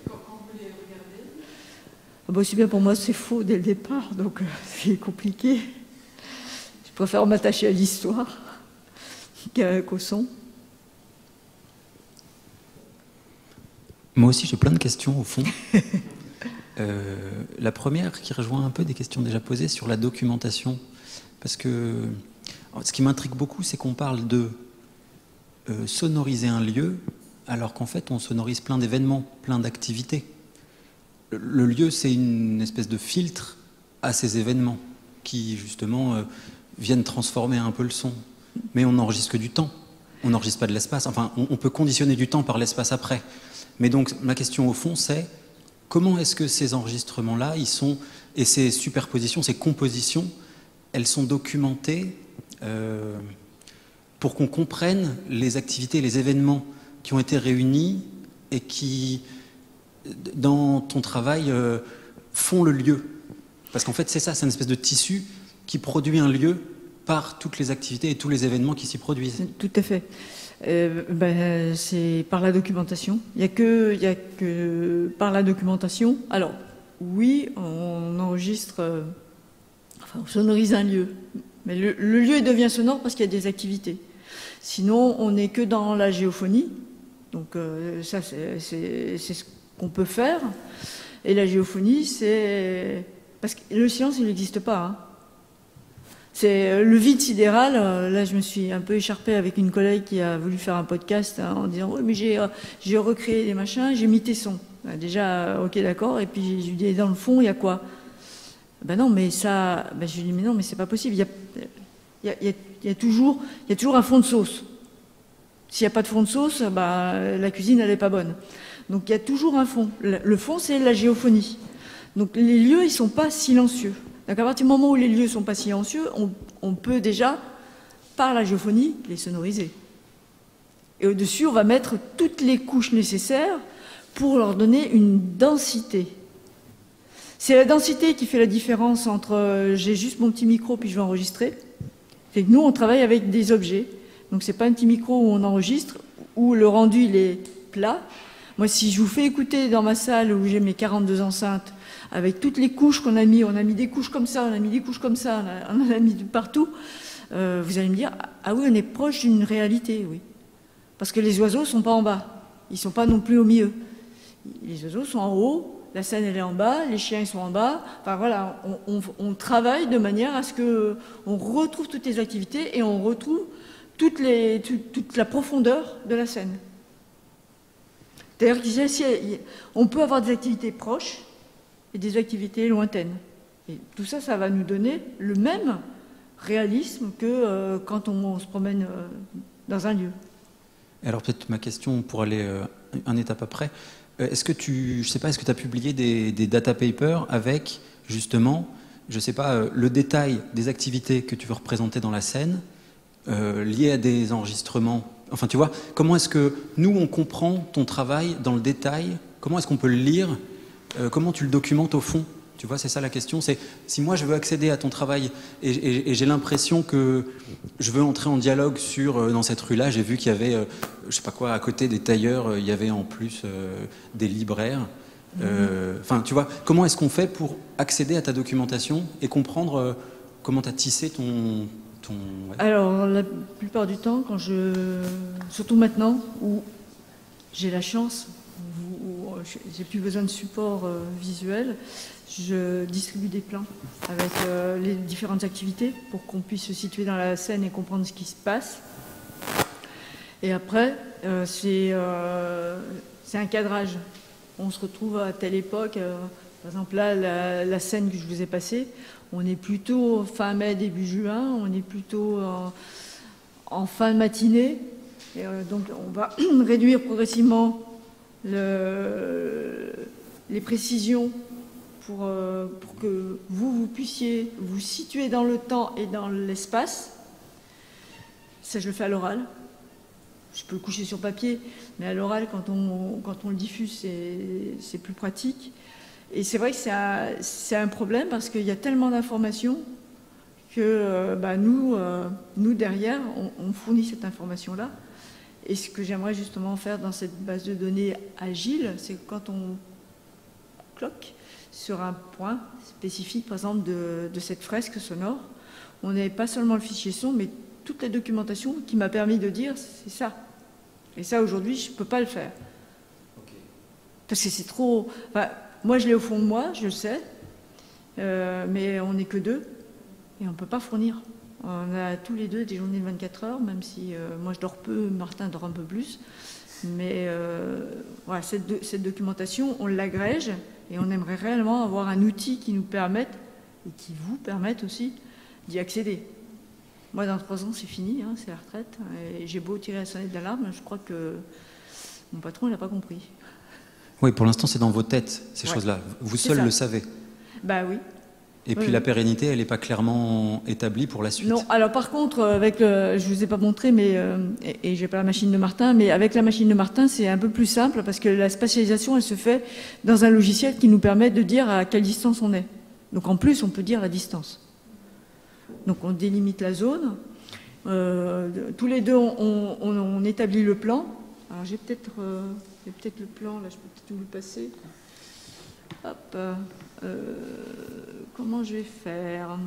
Quand vous les regardez? Aussi bien pour moi, c'est faux dès le départ, donc c'est compliqué. Je préfère m'attacher à l'histoire qu'au son. Moi aussi, j'ai plein de questions au fond. La première qui rejoint un peu des questions déjà posées sur la documentation. Parce que ce qui m'intrigue beaucoup, c'est qu'on parle de sonoriser un lieu, alors qu'en fait, on sonorise plein d'événements, plein d'activités. Le lieu, c'est une espèce de filtre à ces événements qui, justement, viennent transformer un peu le son. Mais on n'enregistre que du temps. On n'enregistre pas de l'espace. Enfin, on peut conditionner du temps par l'espace après. Mais donc, ma question au fond, c'est comment est-ce que ces enregistrements-là, et ces superpositions, ces compositions, elles sont documentées pour qu'on comprenne les activités, les événements qui ont été réunis et qui, dans ton travail, font le lieu. Parce qu'en fait, c'est ça, c'est une espèce de tissu qui produit un lieu par toutes les activités et tous les événements qui s'y produisent. Tout à fait. C'est par la documentation. Il n'y a que par la documentation. Alors, oui, on enregistre, on sonorise un lieu. Mais le lieu devient sonore parce qu'il y a des activités. Sinon, on n'est que dans la géophonie. Donc, ça, c'est ce qu'on peut faire. Et la géophonie, c'est... Parce que le silence, il n'existe pas, hein. C'est le vide sidéral. Là, je me suis un peu écharpée avec une collègue qui a voulu faire un podcast en disant « Oui, mais j'ai recréé des machins, j'ai mis tes sons. » Déjà, ok, d'accord. Et puis, je lui dis « Dans le fond, il y a quoi ?» Ben non, mais ça... Ben, je lui dis « Mais non, mais c'est pas possible. Il y a toujours un fond de sauce. S'il n'y a pas de fond de sauce, ben, la cuisine, elle n'est pas bonne. Donc, il y a toujours un fond. Le fond, c'est la géophonie. Donc, les lieux, ils ne sont pas silencieux. Donc à partir du moment où les lieux ne sont pas silencieux, on peut déjà, par la géophonie, les sonoriser. Et au-dessus, on va mettre toutes les couches nécessaires pour leur donner une densité. C'est la densité qui fait la différence entre j'ai juste mon petit micro puis je vais enregistrer. C'est que nous, on travaille avec des objets. Donc c'est pas un petit micro où on enregistre, où le rendu il est plat. Moi, si je vous fais écouter dans ma salle où j'ai mes 42 enceintes, avec toutes les couches qu'on a mis, on a mis des couches comme ça, on a mis des couches comme ça, on en a mis de partout, vous allez me dire, ah oui, on est proche d'une réalité, oui. Parce que les oiseaux ne sont pas en bas, ils ne sont pas non plus au milieu. Les oiseaux sont en haut, la scène elle est en bas, les chiens ils sont en bas, enfin voilà, on travaille de manière à ce qu'on retrouve toutes les activités et on retrouve toute la profondeur de la scène. D'ailleurs, on peut avoir des activités proches, et des activités lointaines. Et tout ça, ça va nous donner le même réalisme que quand on se promène dans un lieu. Alors peut-être ma question pour aller une étape après. Est-ce que tu as publié des data papers avec justement, je sais pas, le détail des activités que tu veux représenter dans la scène, liées à des enregistrements. Enfin, tu vois, comment est-ce que nous on comprend ton travail dans le détail? Comment est-ce qu'on peut le lire? Comment tu le documentes au fond? Tu vois, c'est ça la question. C'est si moi je veux accéder à ton travail et j'ai l'impression que je veux entrer en dialogue dans cette rue-là, j'ai vu qu'il y avait, je sais pas quoi, à côté des tailleurs, il y avait en plus des libraires. Enfin, tu vois, comment est-ce qu'on fait pour accéder à ta documentation et comprendre comment tu as tissé ton... Ouais. Alors, la plupart du temps, surtout maintenant, où j'ai la chance, où j'ai plus besoin de support visuel, je distribue des plans avec les différentes activités pour qu'on puisse se situer dans la scène et comprendre ce qui se passe. Et après, c'est un cadrage. On se retrouve à telle époque, par exemple là, la scène que je vous ai passée, on est plutôt fin mai, début juin, on est plutôt en fin de matinée. Et, donc on va réduire progressivement les précisions pour que vous puissiez vous situer dans le temps et dans l'espace. Ça, je le fais à l'oral. Je peux le coucher sur papier, mais à l'oral, quand on le diffuse, c'est plus pratique. Et c'est vrai que c'est un problème parce qu'il y a tellement d'informations que nous, derrière, on fournit cette information-là. Et ce que j'aimerais justement faire dans cette base de données agile, c'est que quand on cloque sur un point spécifique, par exemple, de cette fresque sonore, on n'avait pas seulement le fichier son, mais toute la documentation qui m'a permis de dire c'est ça. Et ça, aujourd'hui, je ne peux pas le faire. Okay. Parce que c'est trop... Enfin, moi, je l'ai au fond de moi, je le sais, mais on n'est que deux, et on ne peut pas fournir. On a tous les deux des journées de 24 heures, même si moi je dors peu, Martin dort un peu plus. Mais voilà, cette documentation, on l'agrège et on aimerait réellement avoir un outil qui nous permette, et qui vous permette aussi, d'y accéder. Moi, dans 3 ans, c'est fini, hein, c'est la retraite. Et j'ai beau tirer la sonnette d'alarme, je crois que mon patron, il n'a pas compris. Oui, pour l'instant, c'est dans vos têtes, ces choses-là. Vous seul le savez. Bah oui. Et puis la pérennité, elle n'est pas clairement établie pour la suite. Non, alors par contre, avec je ne vous ai pas montré, mais, et je n'ai pas la machine de Martin, mais avec la machine de Martin, c'est un peu plus simple parce que la spatialisation, elle se fait dans un logiciel qui nous permet de dire à quelle distance on est. Donc en plus, on peut dire la distance. Donc on délimite la zone. Tous les deux, on établit le plan. Alors j'ai peut-être le plan, là je peux peut-être vous le passer. Hop. Comment je vais faire?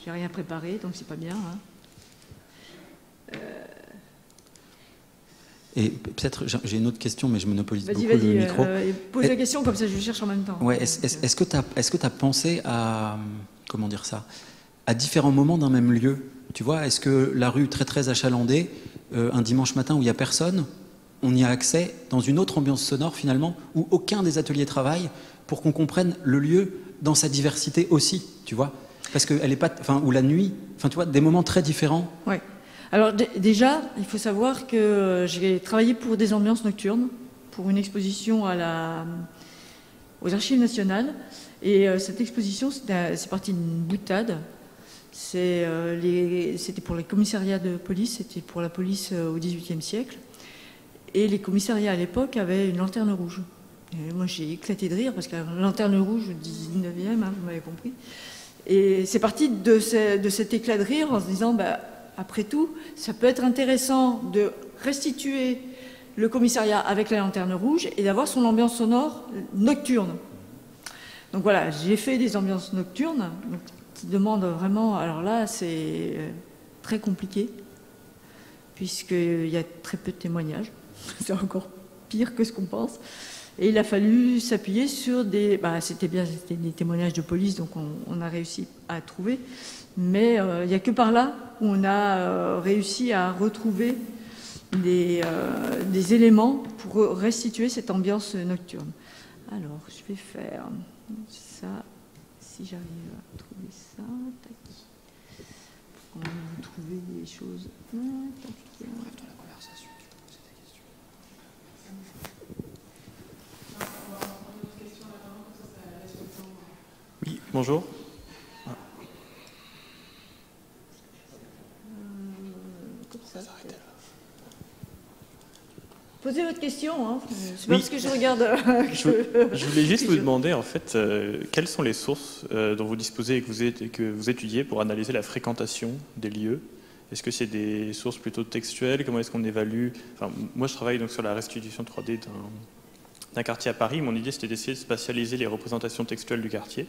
J'ai rien préparé, donc c'est pas bien. Hein. Et peut-être, j'ai une autre question, mais je monopolise beaucoup le micro. Pose la question, comme ça je cherche en même temps. Ouais, est-ce que tu as pensé à, comment dire ça, à différents moments d'un même lieu? Tu vois, est-ce que la rue très très achalandée, un dimanche matin où il n'y a personne, on y a accès dans une autre ambiance sonore finalement, où aucun des ateliers travaille, pour qu'on comprenne le lieu dans sa diversité aussi, tu vois? Parce qu'elle est pas, enfin, ou la nuit, enfin, tu vois, des moments très différents. Oui. Alors déjà, il faut savoir que j'ai travaillé pour des ambiances nocturnes, pour une exposition aux Archives nationales. Et cette exposition, c'est parti d'une boutade. C'était pour les commissariats de police, c'était pour la police au XVIIIe siècle. Et les commissariats à l'époque avaient une lanterne rouge. Et moi, j'ai éclaté de rire parce que la lanterne rouge du 19e, hein, vous m'avez compris. Et c'est parti de cet éclat de rire en se disant, bah, après tout, ça peut être intéressant de restituer le commissariat avec la lanterne rouge et d'avoir son ambiance sonore nocturne. Donc voilà, j'ai fait des ambiances nocturnes qui demandent vraiment... Alors là, c'est très compliqué puisqu'il y a très peu de témoignages. C'est encore pire que ce qu'on pense. Et il a fallu s'appuyer sur des... c'était des témoignages de police, donc on a réussi à trouver. Mais il n'y a que par là où on a réussi à retrouver des éléments pour restituer cette ambiance nocturne. Alors, je vais faire ça, si j'arrive à trouver ça. Tac. On va trouver des choses... Tac. Oui, bonjour. Comme ça. Posez votre question, hein. C'est pas parce que je regarde. Je voulais juste vous demander, en fait, quelles sont les sources dont vous disposez et que vous étudiez pour analyser la fréquentation des lieux? Est-ce que c'est des sources plutôt textuelles? Comment est-ce qu'on évalue? Enfin, moi, je travaille donc sur la restitution 3D d'un quartier à Paris. Mon idée, c'était d'essayer de spatialiser les représentations textuelles du quartier.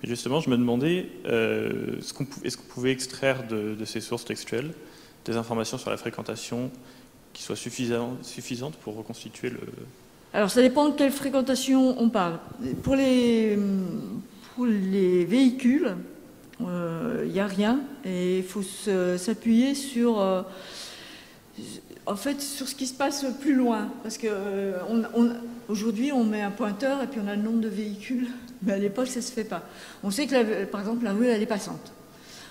Et justement, je me demandais, est-ce qu'on pouvait extraire de ces sources textuelles des informations sur la fréquentation qui soient suffisantes pour reconstituer le... Alors, ça dépend de quelle fréquentation on parle. Pour les véhicules, il n'y a rien et il faut s'appuyer sur, en fait, sur ce qui se passe plus loin. Parce que aujourd'hui, on met un pointeur et puis on a le nombre de véhicules, mais à l'époque, ça ne se fait pas. On sait que, par exemple, la rue, elle est passante.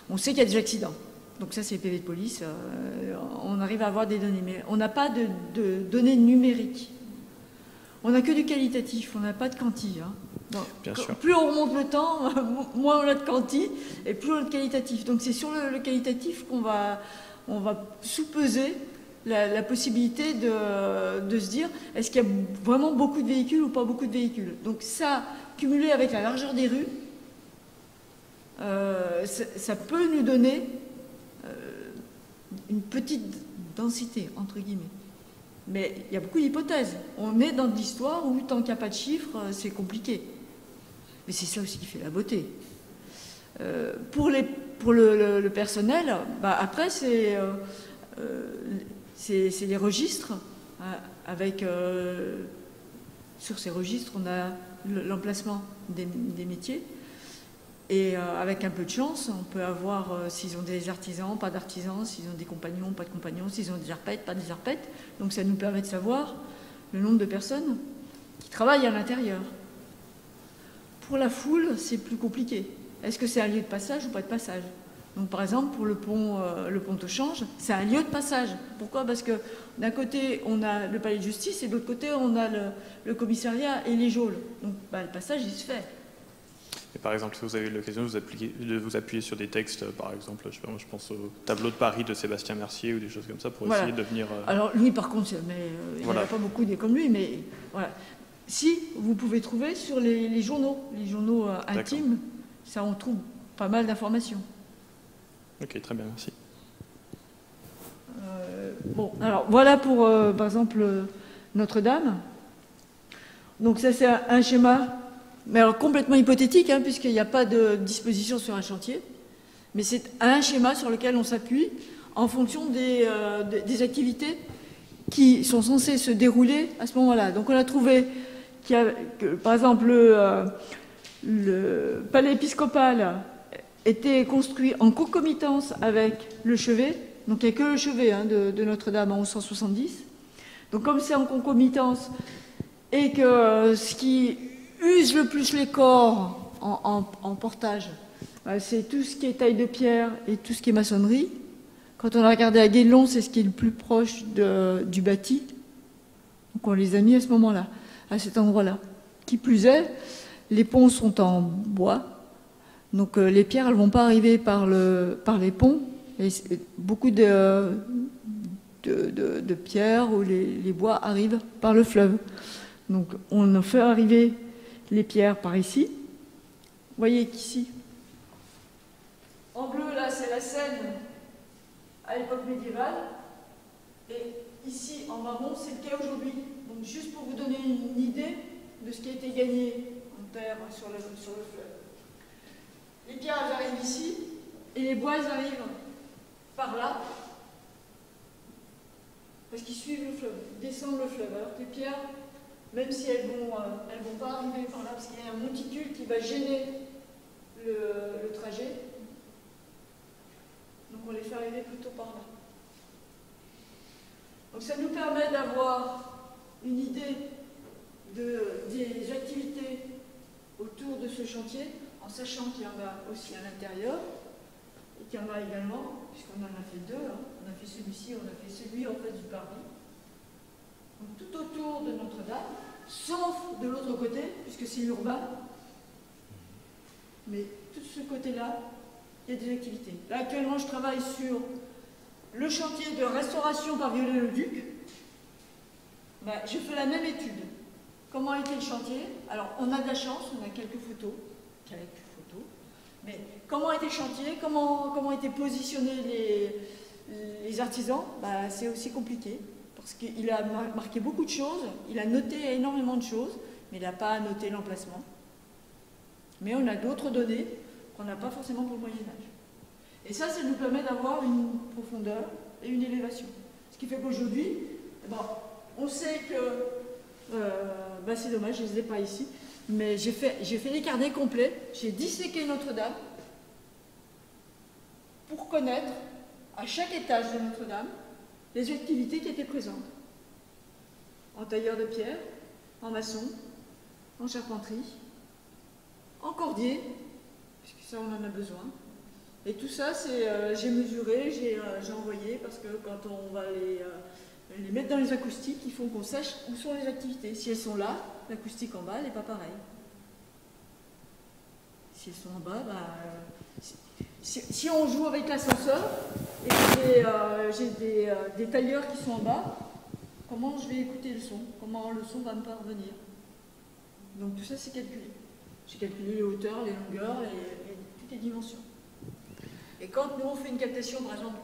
On sait qu'il y a des accidents. Donc ça, c'est les PV de police. On arrive à avoir des données, mais on n'a pas de données numériques. On n'a que du qualitatif, on n'a pas de quanti. Hein. Donc, bien sûr. Plus on remonte le temps, moins on a de quanti, et plus on a de qualitatif. Donc c'est sur le qualitatif qu'on va sous-peser la possibilité de se dire, est-ce qu'il y a vraiment beaucoup de véhicules ou pas beaucoup de véhicules. Donc ça, cumulé avec la largeur des rues, ça peut nous donner une petite densité, entre guillemets. Mais il y a beaucoup d'hypothèses. On est dans de l'histoire où, tant qu'il n'y a pas de chiffres, c'est compliqué. Mais c'est ça aussi qui fait la beauté. Pour le personnel, après, c'est les registres. Avec, sur ces registres, on a l'emplacement des métiers. Et avec un peu de chance, on peut avoir s'ils ont des artisans, pas d'artisans, s'ils ont des compagnons, pas de compagnons, s'ils ont des arpètes, pas des arpètes. Donc ça nous permet de savoir le nombre de personnes qui travaillent à l'intérieur. Pour la foule, c'est plus compliqué. Est-ce que c'est un lieu de passage ou pas de passage? Donc par exemple, pour le pont au Change, c'est un lieu de passage. Pourquoi? Parce que d'un côté, on a le palais de justice et de l'autre côté, on a le commissariat et les geôles. Donc le passage, il se fait. Et par exemple, si vous avez eu l'occasion de vous appuyer sur des textes, par exemple, je sais pas, moi, je pense au tableau de Paris de Sébastien Mercier ou des choses comme ça, pour essayer de venir... Alors lui, par contre, il n'y en a pas beaucoup des comme lui, mais voilà. Si vous pouvez trouver sur les journaux intimes, ça on trouve pas mal d'informations. Ok, très bien, merci. Bon, alors voilà pour, par exemple, Notre-Dame. Donc ça, c'est un schéma, mais alors complètement hypothétique, puisqu'il n'y a pas de disposition sur un chantier. Mais c'est un schéma sur lequel on s'appuie en fonction des activités qui sont censées se dérouler à ce moment-là. Donc on a trouvé que, par exemple, le palais épiscopal était construit en concomitance avec le chevet. Donc il n'y a que le chevet de Notre-Dame en 1170. Donc comme c'est en concomitance et que ce qui use le plus les corps en portage, c'est tout ce qui est taille de pierre et tout ce qui est maçonnerie. Quand on a regardé à Guédelon, c'est ce qui est le plus proche du bâti. Donc on les a mis à ce moment-là, à cet endroit-là. Qui plus est, les ponts sont en bois. Donc les pierres, elles ne vont pas arriver par les ponts. Et beaucoup de pierres ou les bois arrivent par le fleuve. Donc on fait arriver les pierres par ici. Vous voyez qu'ici, en bleu, là, c'est la Seine à l'époque médiévale. Et ici, en marron, c'est le cas aujourd'hui. Donc juste pour vous donner une idée de ce qui a été gagné en terre sur le fleuve. Les pierres, elles arrivent ici, et les bois, elles arrivent par là, parce qu'ils suivent le fleuve, ils descendent le fleuve. Alors que les pierres, même si elles vont pas arriver par là, parce qu'il y a un monticule qui va gêner le trajet, donc on les fait arriver plutôt par là. Donc ça nous permet d'avoir une idée des activités autour de ce chantier, en sachant qu'il y en a aussi à l'intérieur, et qu'il y en a également, puisqu'on en a fait deux, on a fait celui-ci, on a fait celui en face du parvis. Donc tout autour de Notre-Dame, sauf de l'autre côté, puisque c'est urbain, mais tout ce côté-là, il y a des activités. Là, actuellement, je travaille sur le chantier de restauration par Viollet-le-Duc. Je fais la même étude. Comment a été le chantier? Alors, on a de la chance, on a quelques photos, mais comment a été le chantier? Comment ont été positionnés les artisans? C'est aussi compliqué, parce qu'il a marqué beaucoup de choses, il a noté énormément de choses, mais il n'a pas noté l'emplacement. Mais on a d'autres données qu'on n'a pas forcément pour le Moyen-Âge. Et ça nous permet d'avoir une profondeur et une élévation. Ce qui fait qu'aujourd'hui, on sait que, c'est dommage, je ne les ai pas ici, mais j'ai fait des carnets complets, j'ai disséqué Notre-Dame pour connaître, à chaque étage de Notre-Dame, les activités qui étaient présentes. En tailleur de pierre, en maçon, en charpenterie, en cordier, puisque ça on en a besoin. Et tout ça, j'ai mesuré, j'ai envoyé, parce que quand on va les mettre dans les acoustiques, il faut qu'on sache où sont les activités. Si elles sont là, l'acoustique en bas, elle n'est pas pareille. Si elles sont en bas, si on joue avec l'ascenseur, et que j'ai des tailleurs qui sont en bas, comment je vais écouter le son? Comment le son va me parvenir? Donc tout ça, c'est calculé. J'ai calculé les hauteurs, les longueurs, et toutes les dimensions. Et quand nous on fait une captation, par exemple,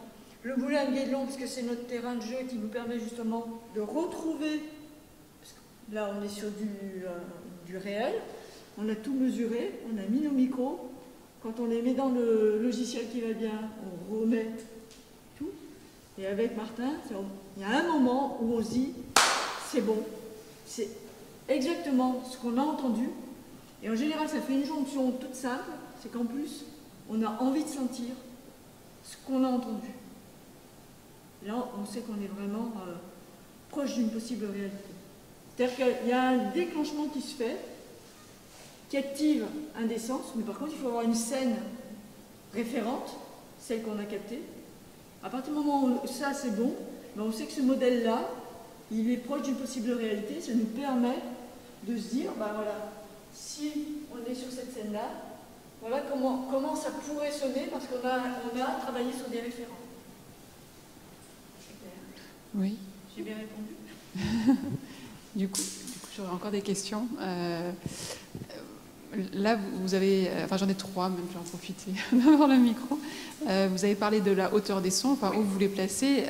le moulin de Guédelon, parce que c'est notre terrain de jeu qui nous permet justement de retrouver, parce que là on est sur du réel, on a tout mesuré, on a mis nos micros, quand on les met dans le logiciel qui va bien, on remet tout, et avec Martin, il y a un moment où on se dit, c'est bon, c'est exactement ce qu'on a entendu, et en général ça fait une jonction toute simple, c'est qu'en plus, on a envie de sentir ce qu'on a entendu. Là, on sait qu'on est vraiment proche d'une possible réalité. C'est-à-dire qu'il y a un déclenchement qui se fait, qui active un des sens, mais par contre, il faut avoir une scène référente, celle qu'on a captée. À partir du moment où ça, c'est bon, ben on sait que ce modèle-là, il est proche d'une possible réalité, ça nous permet de se dire, ben voilà, si on est sur cette scène-là, voilà comment ça pourrait sonner, parce qu'on a travaillé sur des référents. Oui. J'ai bien répondu. Du coup, j'aurais encore des questions. Là, vous avez, enfin j'en ai trois, même j'en profiter d'avoir le micro. Vous avez parlé de la hauteur des sons, enfin où vous les placez.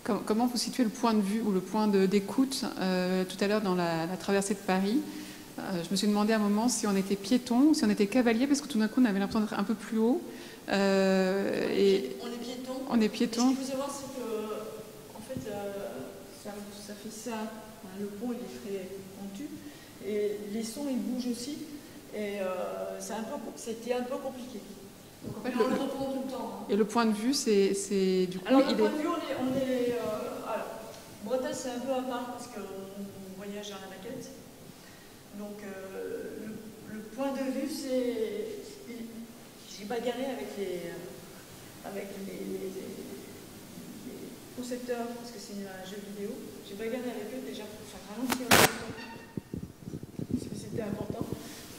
Comment vous situez le point de vue ou le point d'écoute tout à l'heure dans la traversée de Paris? Je me suis demandé à un moment si on était piéton, si on était cavalier, parce que tout d'un coup on avait l'impression d'être un peu plus haut. On est piéton. On est piéton. Ce qu'il faut savoir, c'est que, en fait, ça fait ça. Enfin, le pont, il est très pentu. Et les sons, ils bougent aussi. Et c'était un peu compliqué. Donc, en fait, on le reprend tout le temps. Hein. Et le point de vue, c'est du coup... Alors, le point de vue, alors, Bretagne, c'est un peu à part parce qu'on voyage dans la maquette. Donc, le point de vue, c'est... J'ai bagarré avec les concepteurs, parce que c'est un jeu vidéo. J'ai bagarré avec eux déjà pour faire ralentir le temps, parce que c'était important.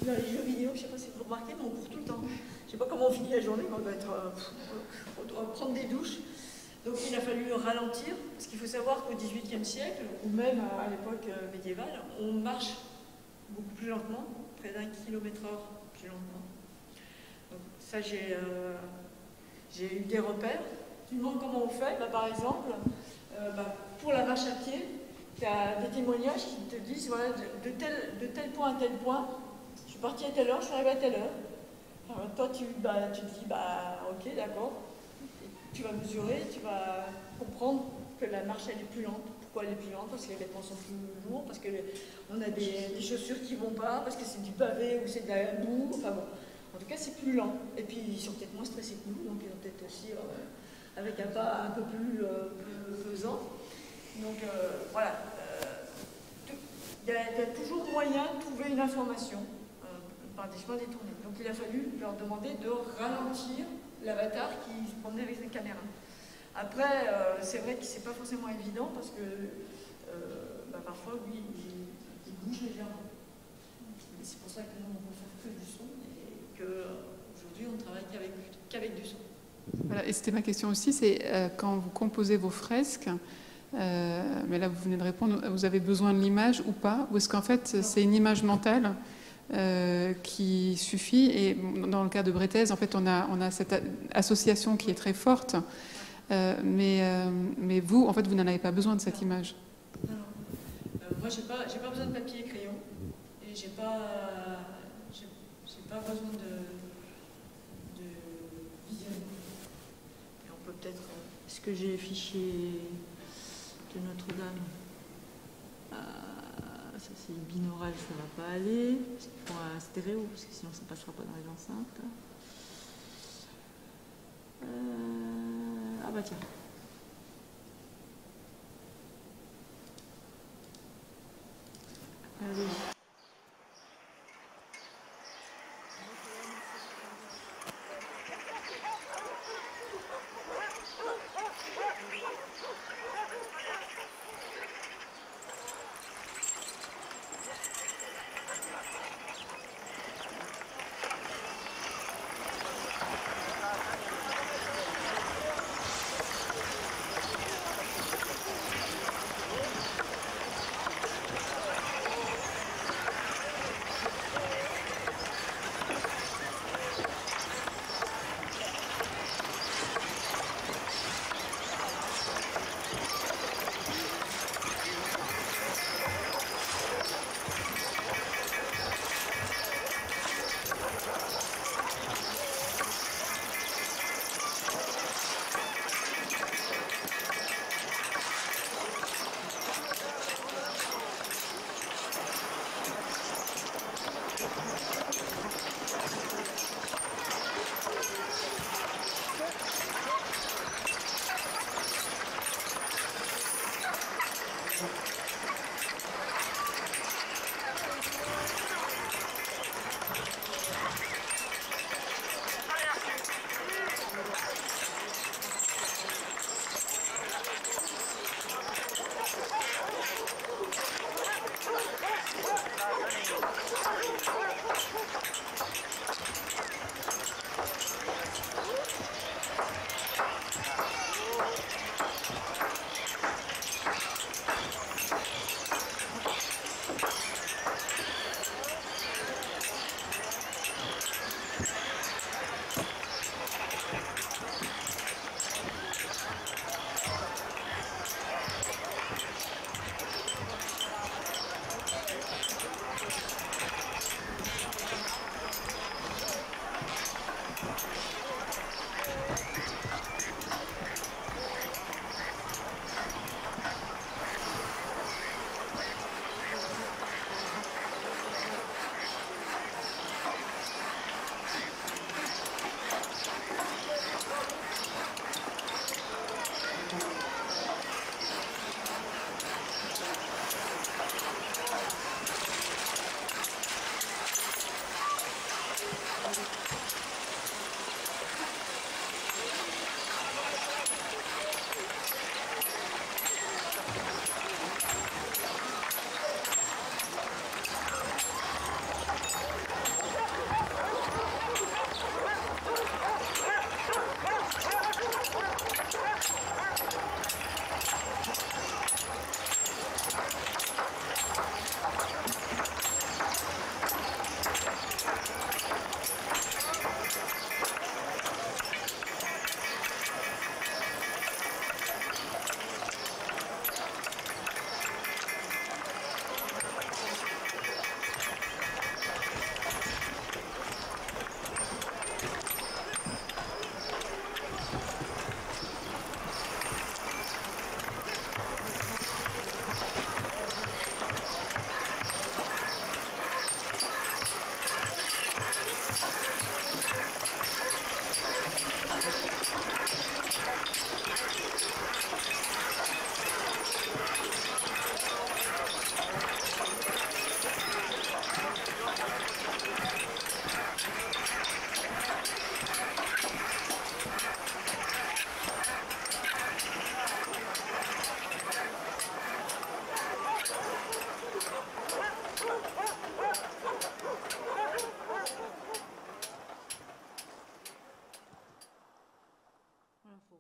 Dans les jeux vidéo, je ne sais pas si vous remarquez, mais on court tout le temps. Je ne sais pas comment on finit la journée, mais on doit prendre des douches. Donc il a fallu ralentir, parce qu'il faut savoir qu'au XVIIIe siècle, ou même à l'époque médiévale, on marche beaucoup plus lentement, près d'1 km/h plus lentement. Donc ça, j'ai eu des repères. Tu me demandes comment on fait, par exemple, pour la marche à pied, tu as des témoignages qui te disent, voilà, de tel point à tel point, je suis parti à telle heure, je suis arrivé à telle heure. Alors, toi, tu te dis, ok, d'accord. Tu vas mesurer, tu vas comprendre que la marche, elle est plus lente. Pourquoi elle est plus lente? Parce que les vêtements sont plus lourds, parce qu'on a des chaussures qui ne vont pas, parce que c'est du pavé ou c'est de la boue, enfin bon. En tout cas, c'est plus lent. Et puis, ils sont peut-être moins stressés que nous, donc ils ont peut-être aussi avec un pas un peu plus pesant. Donc, voilà. Il y a toujours moyen de trouver une information par des chemins détournés. Donc, il a fallu leur demander de ralentir l'avatar qui se promenait avec la caméra. Après, c'est vrai que c'est pas forcément évident parce que parfois, oui, il bouge légèrement. C'est pour ça que nous, on peut faire que du son et qu'aujourd'hui, on ne travaille qu'avec du son. Voilà, et c'était ma question aussi, c'est quand vous composez vos fresques, mais là vous venez de répondre, vous avez besoin de l'image ou pas? Ou est-ce qu'en fait c'est une image mentale qui suffit? Et dans le cas de Brettaise, en fait on a cette association qui est très forte, mais vous, en fait, vous n'en avez pas besoin de cette image. Non. Moi, j'ai pas besoin de papier et crayon, et j'ai pas besoin de visionnement. Et on peut peut-être... Est-ce que j'ai les fichiers de Notre-Dame? Ça, c'est binaural, ça va pas aller. Il faut un stéréo, parce que sinon, ça ne passera pas dans les enceintes. Ah bah tiens. Allez.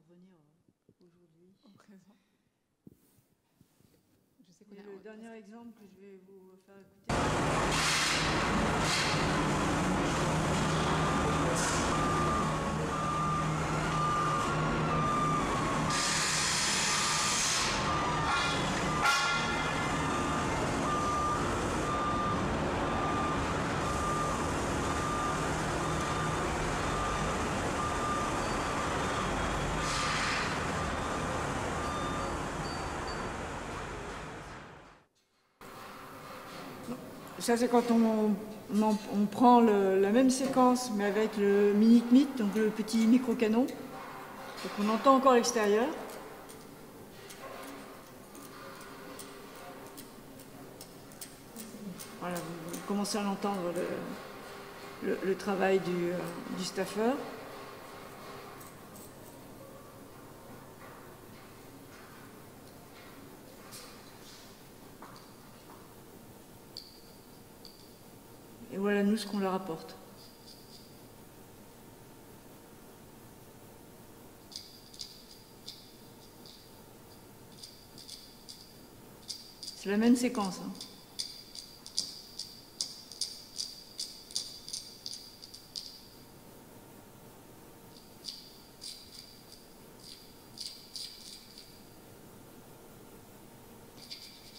revenir aujourd'hui. Je sais Et le dernier exemple que je vais vous faire écouter. Ça, c'est quand on prend la même séquence, mais avec le mini-CMIT, donc le petit micro-canon. Donc on entend encore l'extérieur. Voilà, vous commencez à l'entendre, le travail du staffeur. Et voilà, nous, ce qu'on leur apporte. C'est la même séquence. Hein.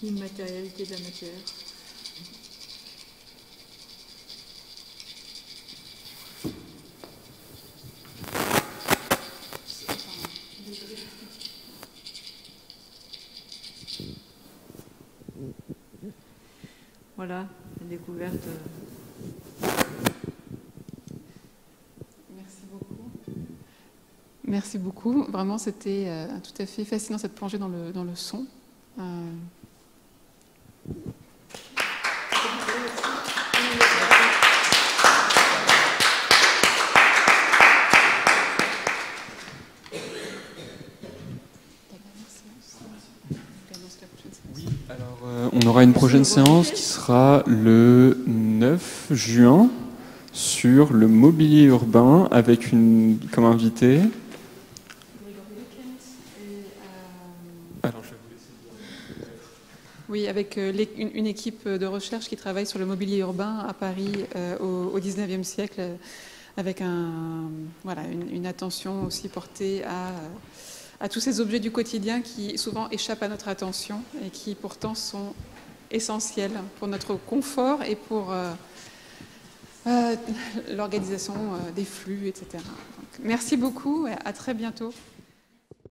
L'immatérialité de la matière. Voilà, la découverte. Merci beaucoup. Merci beaucoup. Vraiment, c'était tout à fait fascinant cette plongée dans le son. Oui, alors on aura une prochaine séance qui sera le 9 juin sur le mobilier urbain avec comme invité. Alors, je vais vous laisser. Oui, avec une équipe de recherche qui travaille sur le mobilier urbain à Paris au XIXe siècle, avec une attention aussi portée à tous ces objets du quotidien qui souvent échappent à notre attention et qui pourtant sont essentiels pour notre confort et pour l'organisation des flux, etc. Donc, merci beaucoup et à très bientôt.